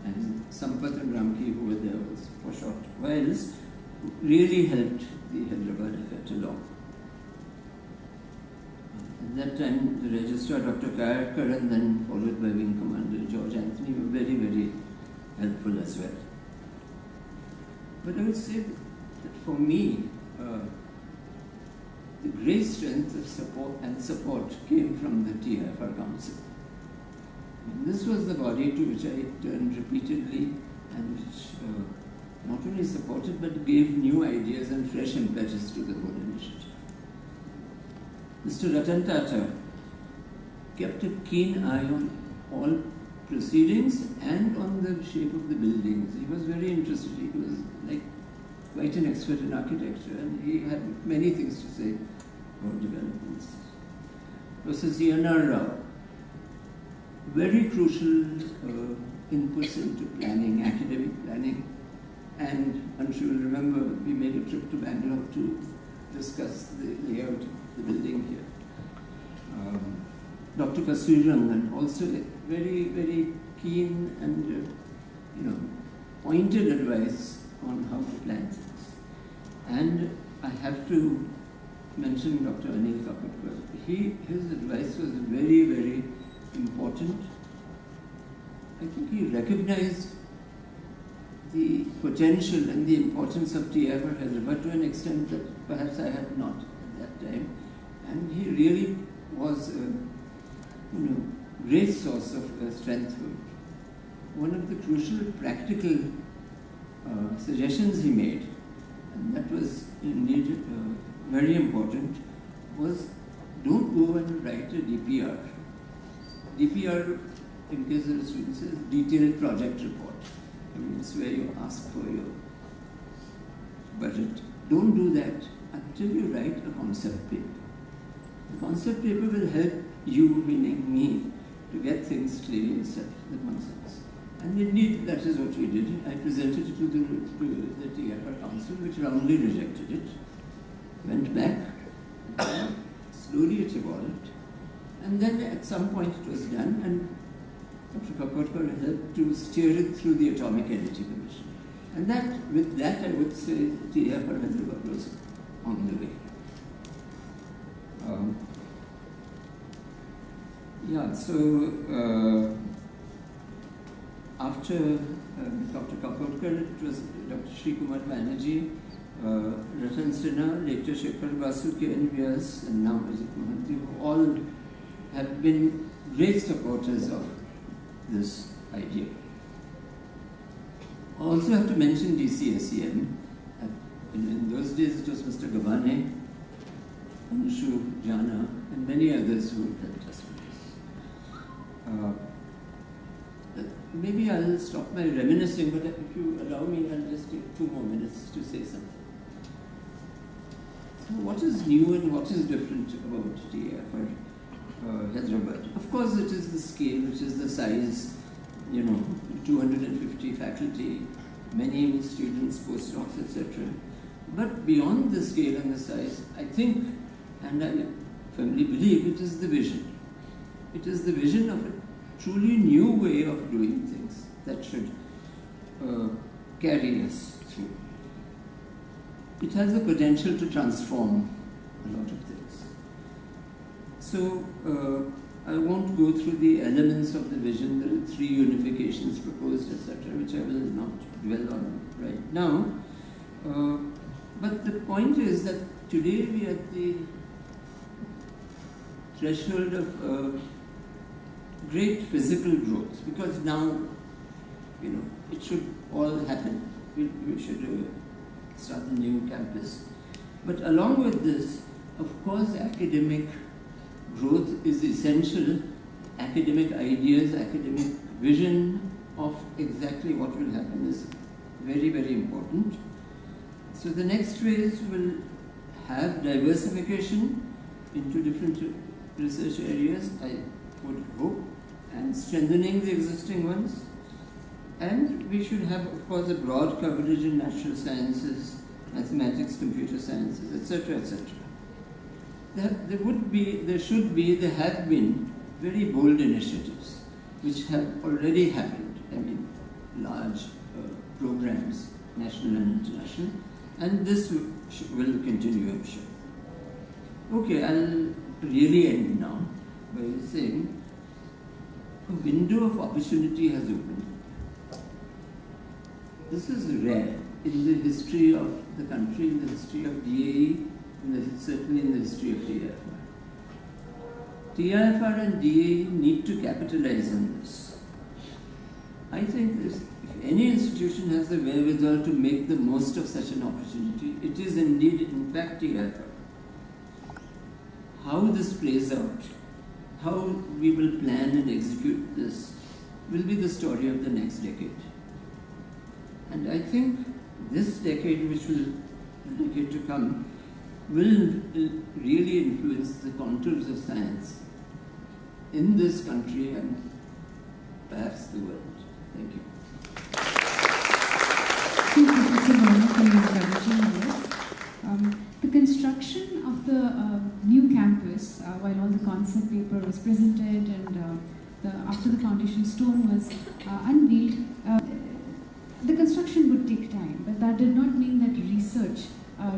and Sampath and Ramki, who were there for short whiles, really helped the Hyderabad effort along. At that time, the registrar, Dr. Kayarkar, and then followed by Wing Commander George Anthony, were very, very helpful as well. But I would say that for me, the great strength of support came from the TIFR Council. And this was the body to which I turned repeatedly, and which not only supported but gave new ideas and fresh impetus to the whole initiative. Mr. Ratan Tata kept a keen eye on all proceedings and on the shape of the buildings. He was very interested. He was like quite an expert in architecture, and he had many things to say about developments. Professor C.N.R. Rao, very crucial inputs into planning, academic planning, and I'm sure you'll remember we made a trip to Bangalore to discuss the layout of the building here. Dr. Kasuri Rangan, also very, very keen and pointed advice on how to plan things. And I have to mention Dr. Anil Kapoor. His advice was very, very important. I think he recognized the potential and the importance of TIFR Hyderabad to an extent that perhaps I had not at that time. And he really was a great source of strength for it. One of the crucial practical suggestions he made, and that was indeed very important, was don't go and write a DPR. DPR, in case of the students, is detailed project report. I mean, it's where you ask for your budget. Don't do that until you write a concept paper. The concept paper will help you, meaning me, to get things clearly and set the concepts. And indeed, that is what we did. I presented it to the TIFR Council, which roundly rejected it. Went back, slowly it evolved, and then at some point it was done, and Dr. Kapoor helped to steer it through the Atomic Energy Commission. And with that, I would say TIFR Hyderabad was on the way. After Dr. Kapoor, it was Dr. Shri Kumar Banerjee, Ratan Sinha, later Shekhar Basu, K.N. Vyas, and now Ajit Mohanty, who all have been great supporters of this idea. I also have to mention DCSEM. In those days it was Mr. Gavane, Anshu, Jana, and many others who helped us with this. Maybe I'll stop my reminiscing, but if you allow me, I'll just take 2 more minutes to say something. So what is new and what is different about TIFR Hyderabad? Of course, it is the scale, which is the size, 250 faculty, many students, postdocs, etc. But beyond the scale and the size, I think, and I firmly believe, it is the vision. It is the vision of a truly new way of doing things that should carry us through. It has the potential to transform a lot of things. So, I won't go through the elements of the vision. There are 3 unifications proposed, etc., which I will not dwell on right now. But the point is that today we are at the threshold of great physical growth, because now, it should all happen. We should start a new campus. But along with this, of course, academic growth is essential. Academic ideas, academic vision of exactly what will happen is very, very important. So the next phase will have diversification into different research areas, I would hope, and strengthening the existing ones. And we should have, of course, a broad coverage in natural sciences, mathematics, computer sciences, etc., etc. There have been very bold initiatives which have already happened. I mean, large programs, national and international, and this will continue, I'm sure. Okay, I'll really end now by saying a window of opportunity has opened. This is rare in the history of the country, in the history of DAE, and certainly in the history of TIFR. TIFR and DAE need to capitalize on this. I think if any institution has the wherewithal to make the most of such an opportunity, it is indeed, in fact, TIFR. How this plays out, how we will plan and execute this, will be the story of the next decade. And I think this decade, which will, the decade to come, will really influence the contours of science in this country and perhaps the world. Thank you. Thank you, Professor Mohanty, for your encouraging words. The construction of the new campus, while all the concept paper was presented and after the foundation stone was unveiled, the construction would take time, but that did not mean that research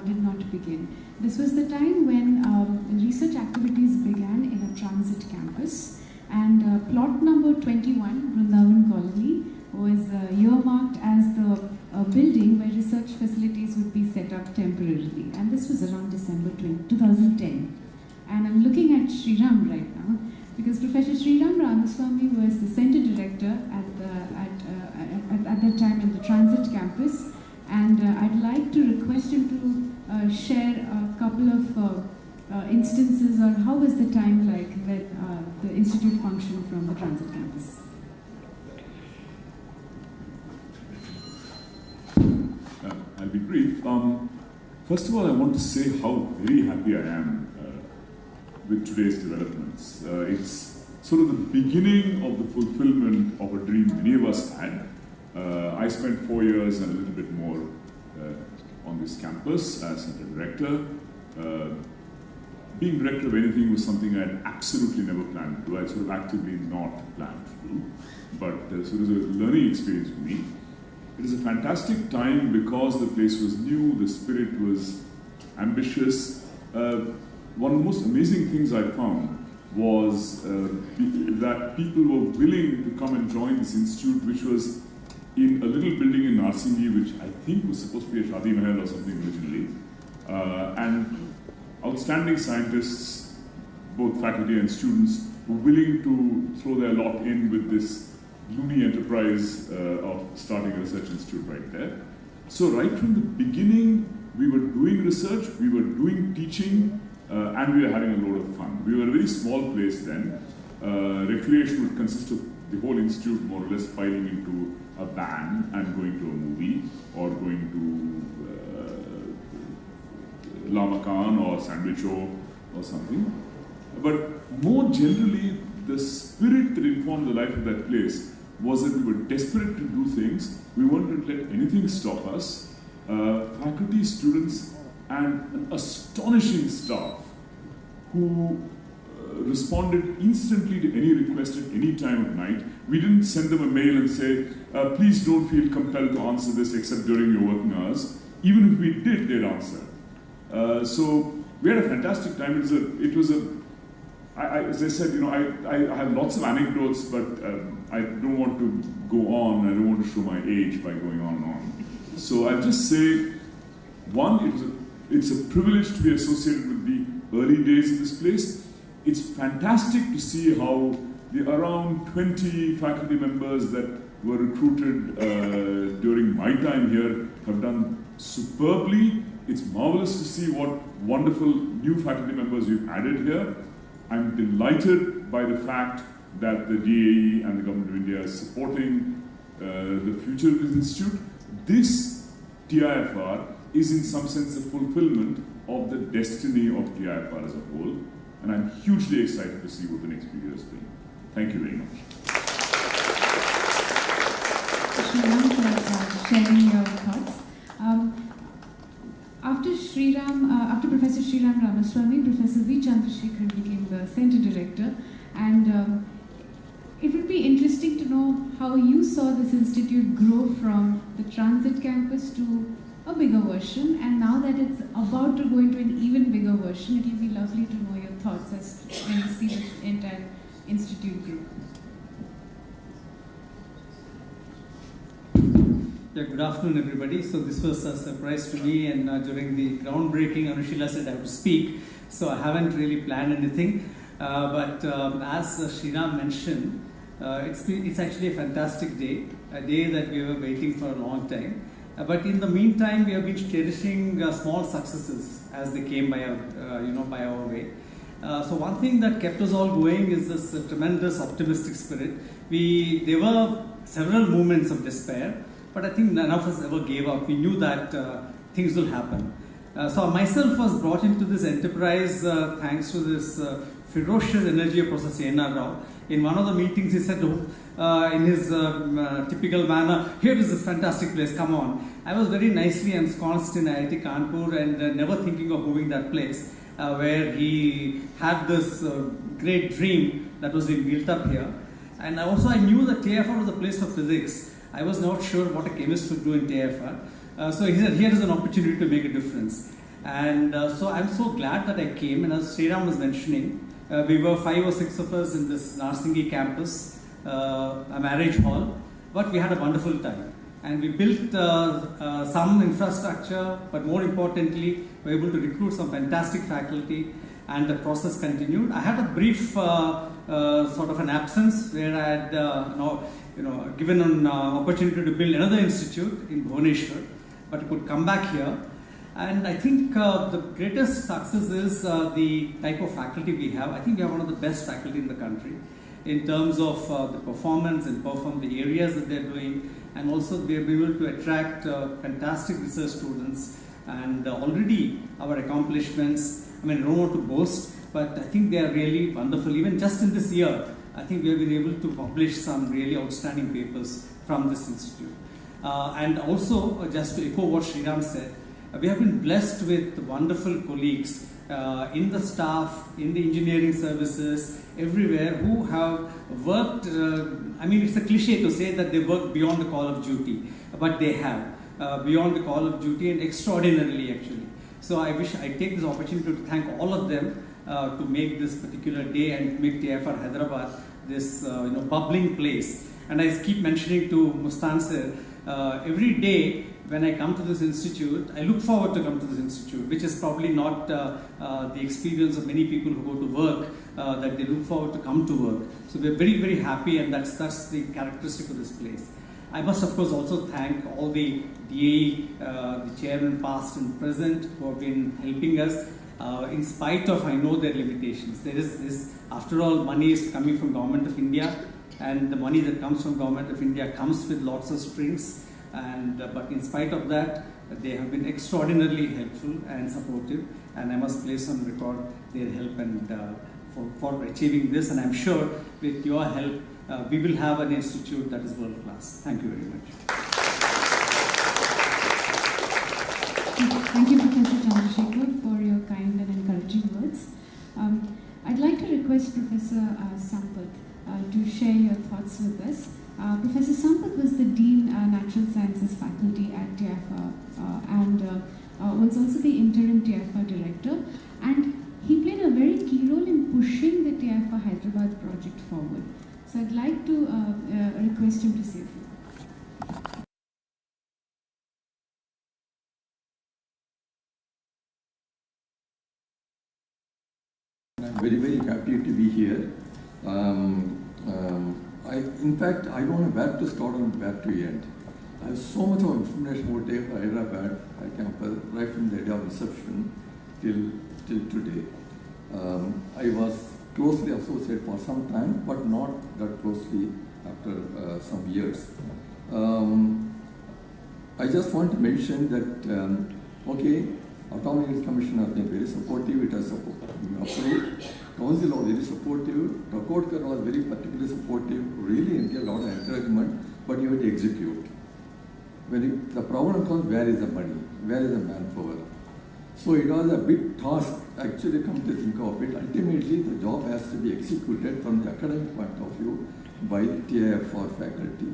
did not begin. This was the time when research activities began in a transit campus, and plot number 21, Vrindavan Colony, was earmarked as the building where research facilities would be set up temporarily, and this was around December 2010. And I'm looking at Sriram right now, because Professor Sriram Ramaswamy was the center director at that time in the transit campus, and I'd like to request him to share a couple of instances on how was the time like when the institute functioned from the transit campus. I'll be brief. First of all, I want to say how very happy I am with today's developments. It's sort of the beginning of the fulfillment of a dream many of us had. I spent 4 years and a little bit more on this campus as a director. Being director of anything was something I had absolutely never planned to do. I sort of actively not planned to do. But so it was a learning experience for me. It is a fantastic time because the place was new, the spirit was ambitious. One of the most amazing things I found was that people were willing to come and join this institute, which was in a little building in Narsingi, which I think was supposed to be a Shadi Mahal or something originally. And outstanding scientists, both faculty and students, were willing to throw their lot in with this loony enterprise of starting a research institute right there. So right from the beginning, we were doing research, we were doing teaching, and we were having a load of fun. We were a very small place then. Recreation would consist of the whole institute more or less piling into a van and going to a movie or going to La Makan or Sandwicho or something. But more generally, the spirit that informed the life of that place was that we were desperate to do things. We weren't going to let anything stop us. Faculty, students, and an astonishing staff who responded instantly to any request at any time of night. We didn't send them a mail and say, please don't feel compelled to answer this except during your working hours. Even if we did, they'd answer. So we had a fantastic time. As I said, I have lots of anecdotes, but I don't want to go on. I don't want to show my age by going on and on. So I'll just say, one, it's a privilege to be associated with the early days of this place. It's fantastic to see how the around 20 faculty members that were recruited during my time here have done superbly. It's marvelous to see what wonderful new faculty members we've added here. I'm delighted by the fact that the DAE and the Government of India is supporting the future of this institute. This TIFR is in some sense the fulfillment of the destiny of TIFR as a whole, and I'm hugely excited to see what the next few years bring. Thank you very much. Sriram, for sharing your thoughts. After Professor Sriram Ramaswamy, Professor V. Chandrasekhar became the center director, and it would be interesting to know how you saw this institute grow from the transit campus to a bigger version, and now that it's about to go into an even bigger version, it will be lovely to know your thoughts as when you see this entire institute grow. Yeah, good afternoon, everybody. So this was a surprise to me, and during the groundbreaking, Anushila said I would speak, so I haven't really planned anything. But as Sriram mentioned, it's actually a fantastic day, a day that we were waiting for a long time. But in the meantime, we have been cherishing small successes as they came by our way. So one thing that kept us all going is this tremendous optimistic spirit. There were several moments of despair, but I think none of us ever gave up. We knew that things will happen. So myself was brought into this enterprise thanks to this ferocious energy of Professor N.R. Rao. In one of the meetings, he said, in his typical manner, here is this fantastic place, come on. I was very nicely ensconced in IIT Kanpur and never thinking of moving that place, where he had this great dream that was being built up here. And also I knew that TIFR was a place of physics. I was not sure what a chemist would do in TIFR. So he said, here is an opportunity to make a difference. And so I'm so glad that I came. And as Sriram was mentioning, we were 5 or 6 of us in this Narsingi campus, a marriage hall, but we had a wonderful time. And we built some infrastructure, but more importantly, we were able to recruit some fantastic faculty, and the process continued. I had a brief sort of an absence where I had given an opportunity to build another institute in Bhubaneswar, but I could come back here. And I think the greatest success is the type of faculty we have. I think we have one of the best faculty in the country in terms of the performance and the areas that they're doing, and also they'll be able to attract fantastic research students. And already our accomplishments, I mean, I don't want to boast, but I think they are really wonderful. Even just in this year, I think we have been able to publish some really outstanding papers from this institute. And also, just to echo what Sriram said, we have been blessed with wonderful colleagues in the staff, in the engineering services, everywhere, who have worked, I mean, it's a cliche to say that they work beyond the call of duty, but they have, beyond the call of duty, and extraordinarily actually. So I wish I take this opportunity to thank all of them to make this particular day and make TIFR Hyderabad this bubbling place. And I keep mentioning to Mustan sir, every day when I come to this institute, I look forward to come to this institute, which is probably not the experience of many people who go to work, that they look forward to come to work. So we're very, very happy, and that's the characteristic of this place. I must of course also thank all the DAE, the chairman past and present, who have been helping us in spite of, I know, their limitations. There is this, after all, money is coming from Government of India, and the money that comes from Government of India comes with lots of strings. And but in spite of that, they have been extraordinarily helpful and supportive, and I must place on record their help and for achieving this. And I'm sure with your help, we will have an institute that is world class. Thank you very much. Thank you, Professor Chandrasekhar, for your kind and encouraging words. I'd like to request Professor Sampath to share your thoughts with us. Professor Sampath was the Dean Natural Sciences Faculty at TIFR and was also the interim TIFR Director, and he played a very key role in pushing the TIFR Hyderabad project forward. So I'd like to request him to say a few words. I'm very, very happy to be here. In fact, I don't know where to start and where to end. I have so much of information about TIFR Hyderabad campus, right from the day of reception till today. I was closely associated for some time, but not that closely after some years. I just want to mention that, okay, Atomic Energy Commission has been very supportive, it has approved. Council was very supportive, Takodkar was very particularly supportive, really gave a lot of encouragement, but you have to execute. When the problem comes, where is the money? Where is the manpower? So it was a big task, actually, come to think of it. Ultimately, the job has to be executed from the academic point of view by the TIFR faculty.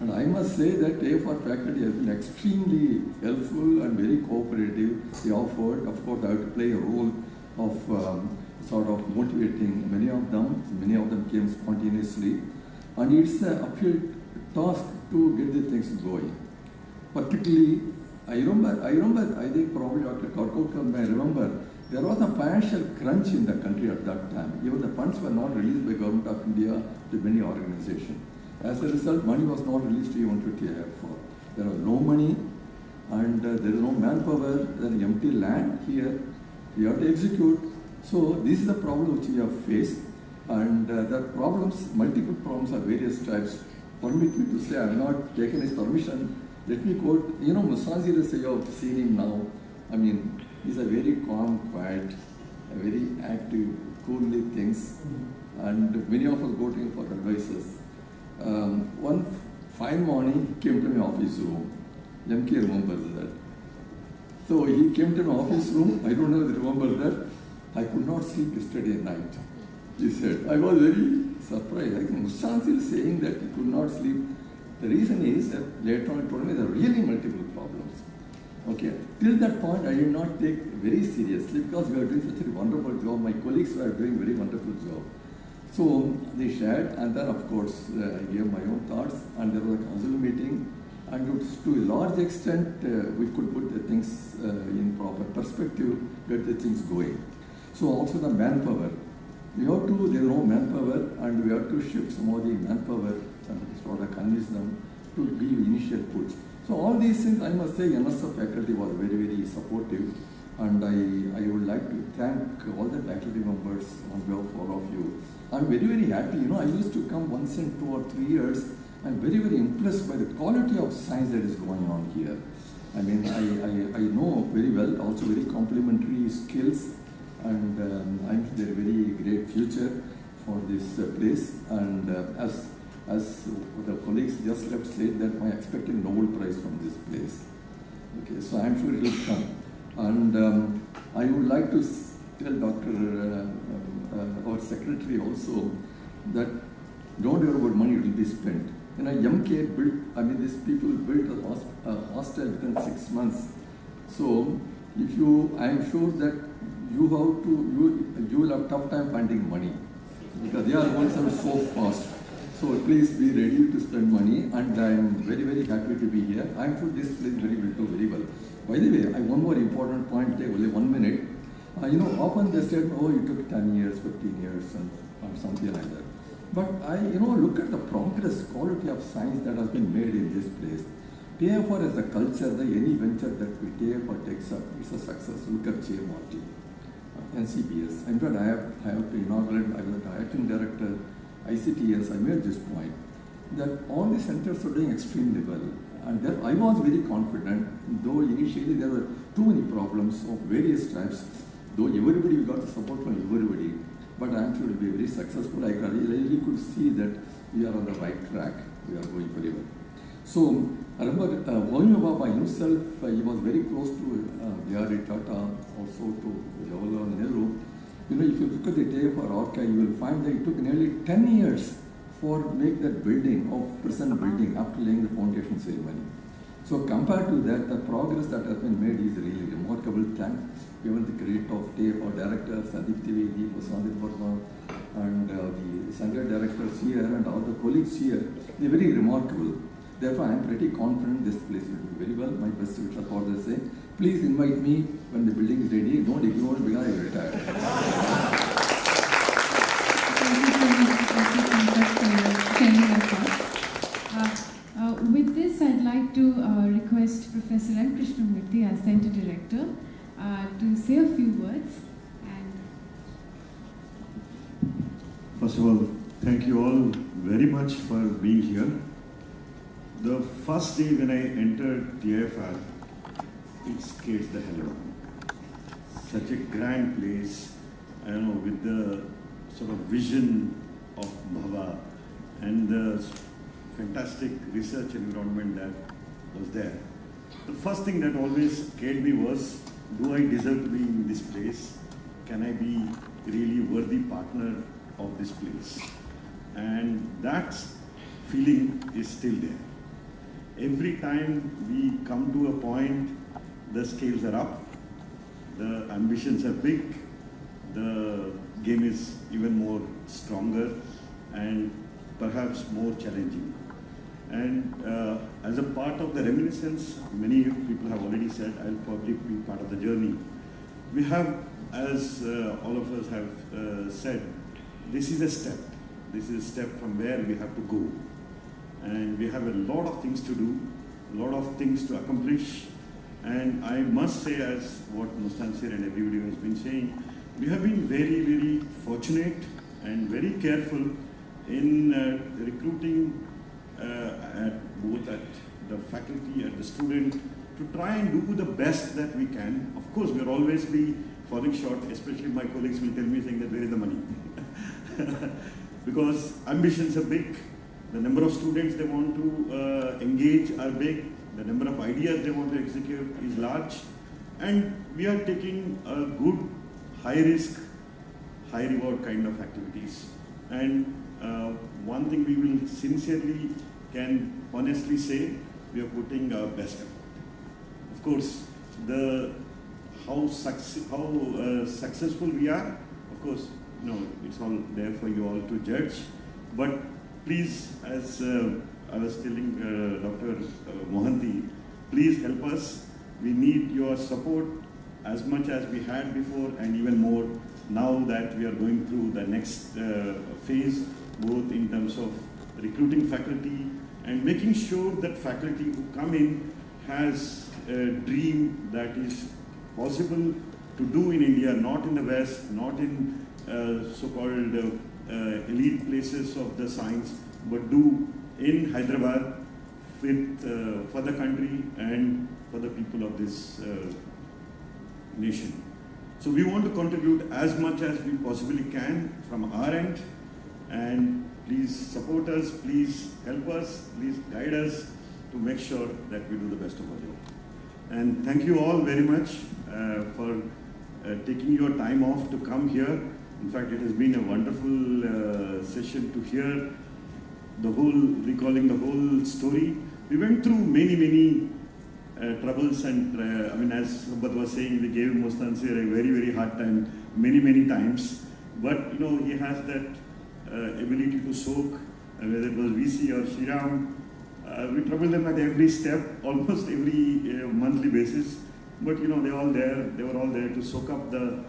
And I must say that TIFR faculty has been extremely helpful and very cooperative. They offered, of course, I have to play a role of sort of motivating many of them came spontaneously. And it's an uphill task to get the things going. Particularly, I think probably Dr. Karkokar may remember, there was a financial crunch in the country at that time. Even the funds were not released by Government of India to many organizations. As a result, money was not released even to TIFR. There was no money, and there is no manpower, there is empty land here. We have to execute. So this is the problem which we have faced, and the problems, multiple problems of various types. Permit me to say, I have not taken his permission. Let me quote, Musanzir say, you have seen him now. I mean, he's a very calm, quiet, a very active, coolly thinks, and many of us go to him for advices. One fine morning, he came to my office room. MK remembers that. So he came to my office room. I don't know if you remember that. I could not sleep yesterday night, he said. I was very surprised. I think Mustansil is saying that he could not sleep. The reason is that later on he told me there are really multiple problems. Okay, till that point I did not take very seriously because we are doing such a wonderful job. My colleagues were doing very wonderful job. So they shared, and then of course I gave my own thoughts, and there was a council meeting, and to a large extent we could put the things in proper perspective, get the things going. So also the manpower. We have to, there is no manpower, and we have to shift some of the manpower and sort of convince them to give initial push. So all these things, I must say, NSF faculty was very, very supportive, and I would like to thank all the faculty members on behalf of all of you. I'm very, very happy. You know, I used to come once in 2 or 3 years. I'm very, very impressed by the quality of science that is going on here. I mean, I know very well, also very complementary skills, and I'm sure there is a very great future for this place. And as the colleagues just left said that I expected Nobel Prize from this place. Okay, so I'm sure it will come. And I would like to tell Dr. our secretary also that don't worry about money, it will be spent. You know, MK built, I mean, these people built a hostel within 6 months. So if you, I'm sure that you have to, you will have tough time finding money because they are the ones who are so fast. So please be ready to spend money, and I am very, very happy to be here. I am sure this place will do very well. By the way, I have one more important point, take only 1 minute. You know, often they said, oh, it took 10 years, 15 years, and something like that. But you know, look at the progress, quality of science that has been made in this place. TIFR as a culture, any venture that TIFR takes up is a success. Look at JMRT, NCBS. In fact, I have to inaugurate, I was the acting director, ICTS, I made this point, that all the centers are doing extremely well. And there, I was very confident, though initially there were too many problems of various types, though everybody, we got the support from everybody, but I'm sure it will be very successful. I really could see that we are on the right track, we are going very well. So, I remember Homi Baba himself, he was very close to J.R.D. Tata, also to Jawaharlal Nehru. You know, if you look at the TIFR archive, you will find that it took nearly 10 years for make that building, of present building, after laying the foundation ceremony. So compared to that, the progress that has been made is really remarkable. Thanks given the credit of TIFR director, Sandeep Trivedi, Sandeep Verma, and the center directors here and all the colleagues here. They're very remarkable. Therefore, I am pretty confident this place will do very well. My best wishes for the same. Please invite me when the building is ready. Don't ignore me because I will retire. Thank you so much for sharing your thoughts. With this, I'd like to request Professor M. Krishnamurthy, our Center Director, to say a few words. And first of all, thank you all very much for being here. The first day when I entered TIFR, it scared the hell out of me. Such a grand place, I don't know, with the sort of vision of Bhava and the fantastic research environment that was there. The first thing that always scared me was, do I deserve to be in this place? Can I be really worthy partner of this place? And that feeling is still there. Every time we come to a point, the scales are up, the ambitions are big, the game is even more stronger and perhaps more challenging. And as a part of the reminiscence, many people have already said, I'll probably be part of the journey. We have, as all of us have said, this is a step. This is a step from where we have to go. And we have a lot of things to do, a lot of things to accomplish. And I must say, as what Mustansir and everybody has been saying, we have been very, very fortunate and very careful in recruiting both at the faculty and the student to try and do the best that we can. Of course, we'll always be falling short, especially my colleagues will tell me saying that where is the money? Because ambitions are big, the number of students they want to engage are big, the number of ideas they want to execute is large, and we are taking a good, high risk, high reward kind of activities. And one thing we will sincerely can honestly say, we are putting our best effort. Of course, how successful we are. Of course, it's all there for you all to judge. But please, as I was telling Dr. Mohanty, please help us. We need your support as much as we had before, and even more now that we are going through the next phase, both in terms of recruiting faculty and making sure that faculty who come in has a dream that is possible to do in India, not in the West, not in so-called elite places of the science, but do in Hyderabad for the country and for the people of this nation. So we want to contribute as much as we possibly can from our end, and please support us, please help us, please guide us to make sure that we do the best of our job. And thank you all very much for taking your time off to come here. In fact, it has been a wonderful session to hear recalling the whole story. We went through many troubles, and I mean, as Subhat was saying, we gave Mustansir a very hard time many times. But he has that ability to soak, whether it was VC or Shriram. We troubled them at every step, almost every monthly basis. But they were all there to soak up the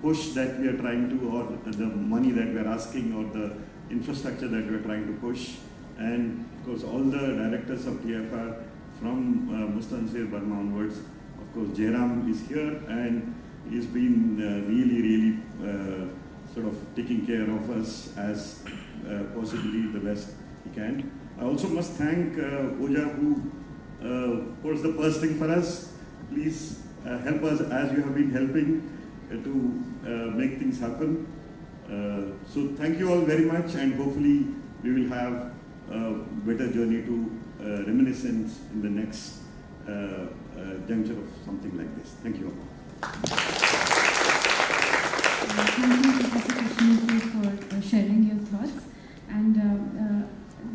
push that we are trying to, or the money that we are asking, or the infrastructure that we are trying to push. And of course, all the directors of TIFR from Mustansir Burma onwards. Of course, Jairam is here, and he's been really sort of taking care of us as possibly the best he can. I also must thank Oja, who puts the purse string for us. Please help us as you have been helping to make things happen. So thank you all very much, and hopefully we will have a better journey to reminiscence in the next juncture of something like this. Thank you all. Thank you, Professor Krishnamurthy, for sharing your thoughts. And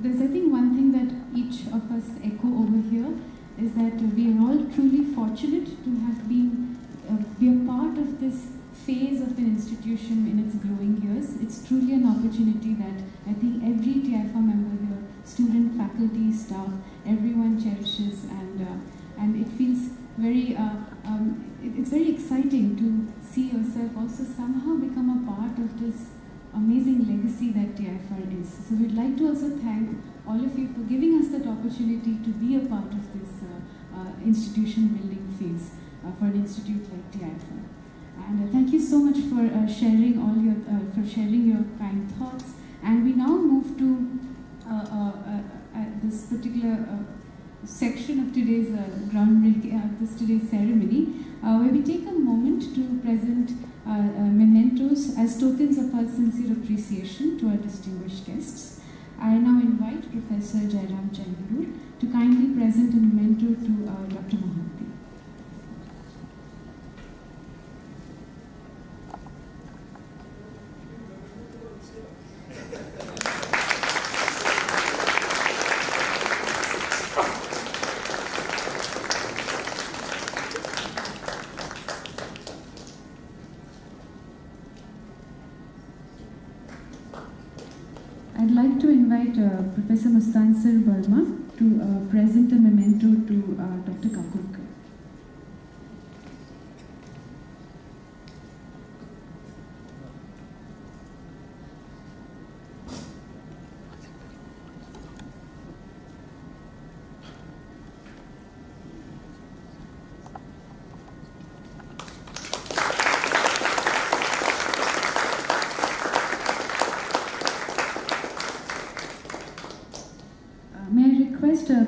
there's, I think, one thing that each of us echo over here is that we are all truly fortunate to have been be a part of this phase of an institution in its growing years. It's truly an opportunity that I think every TIFR member here, student, faculty, staff, everyone cherishes, and it feels very, it's very exciting to see yourself also somehow become a part of this amazing legacy that TIFR is. So we'd like to also thank all of you for giving us that opportunity to be a part of this institution building phase for an institute like TIFR. And thank you so much for sharing your kind thoughts. And we now move to this particular section of today's groundbreaking, today's ceremony, where we take a moment to present mementos as tokens of our sincere appreciation to our distinguished guests. I now invite Professor Jairam Changalur to kindly present a memento to Dr. Mohanty. I'd like to invite Professor Mustansir Burma to present a memento to Dr. Kakurkar.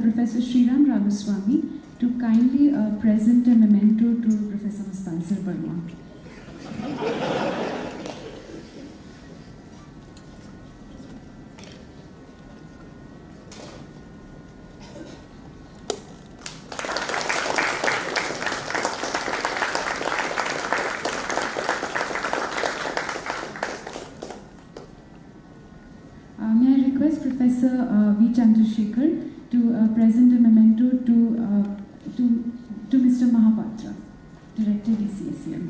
Professor Sriram Ramaswamy to kindly present a memento to Professor Mustansir Burma. May I request Professor V. Chandrasekhar to present a memento to this year.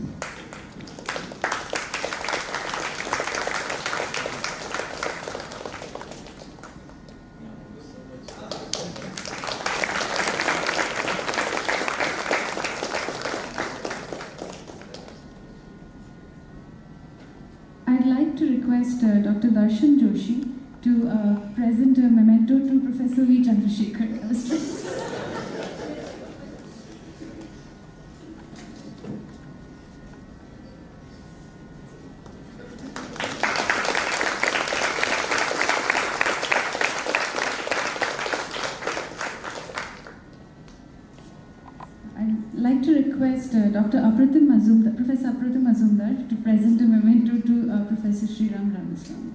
I'd like to request Dr. Darshan Joshi to present a memento to Professor V. Chandrasekhar. I'd like to request Dr. Apratim Mazumdar, Professor Apratim Mazumdar, to present a memento to Professor Sriram Ramaswamy.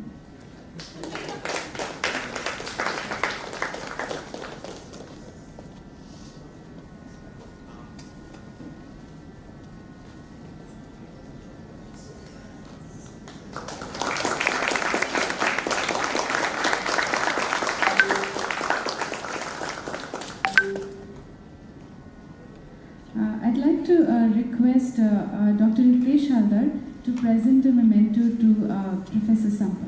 I'd like to request Dr. Ritesh Haldar to present a memento to Professor Sampath.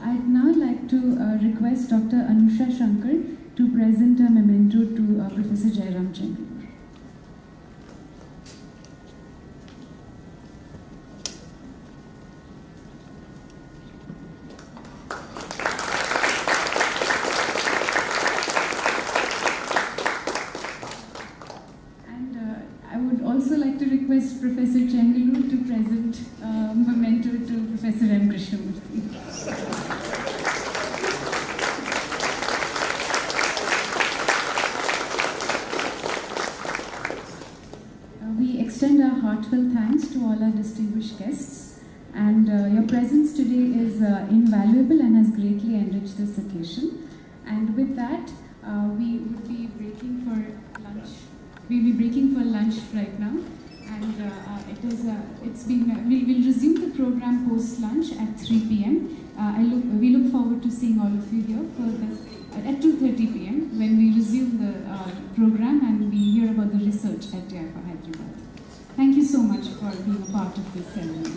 I'd now like to request Dr. Anusha Shankar to present a memento to Professor Jairam Chengalur. And I would also like to request Professor Chengalur to present a memento to Professor M. Krishnamurthy. We extend our heartfelt thanks to all our distinguished guests, and your presence today is invaluable and has greatly enriched this occasion. And with that, we will be breaking for lunch. We'll be breaking for lunch right now, and we will resume the program post lunch at 3 p.m. We look forward to seeing all of you here for this at 2:30 p.m. when we resume the program and we hear about the research at TIFR Hyderabad. Thank you so much for being a part of this ceremony.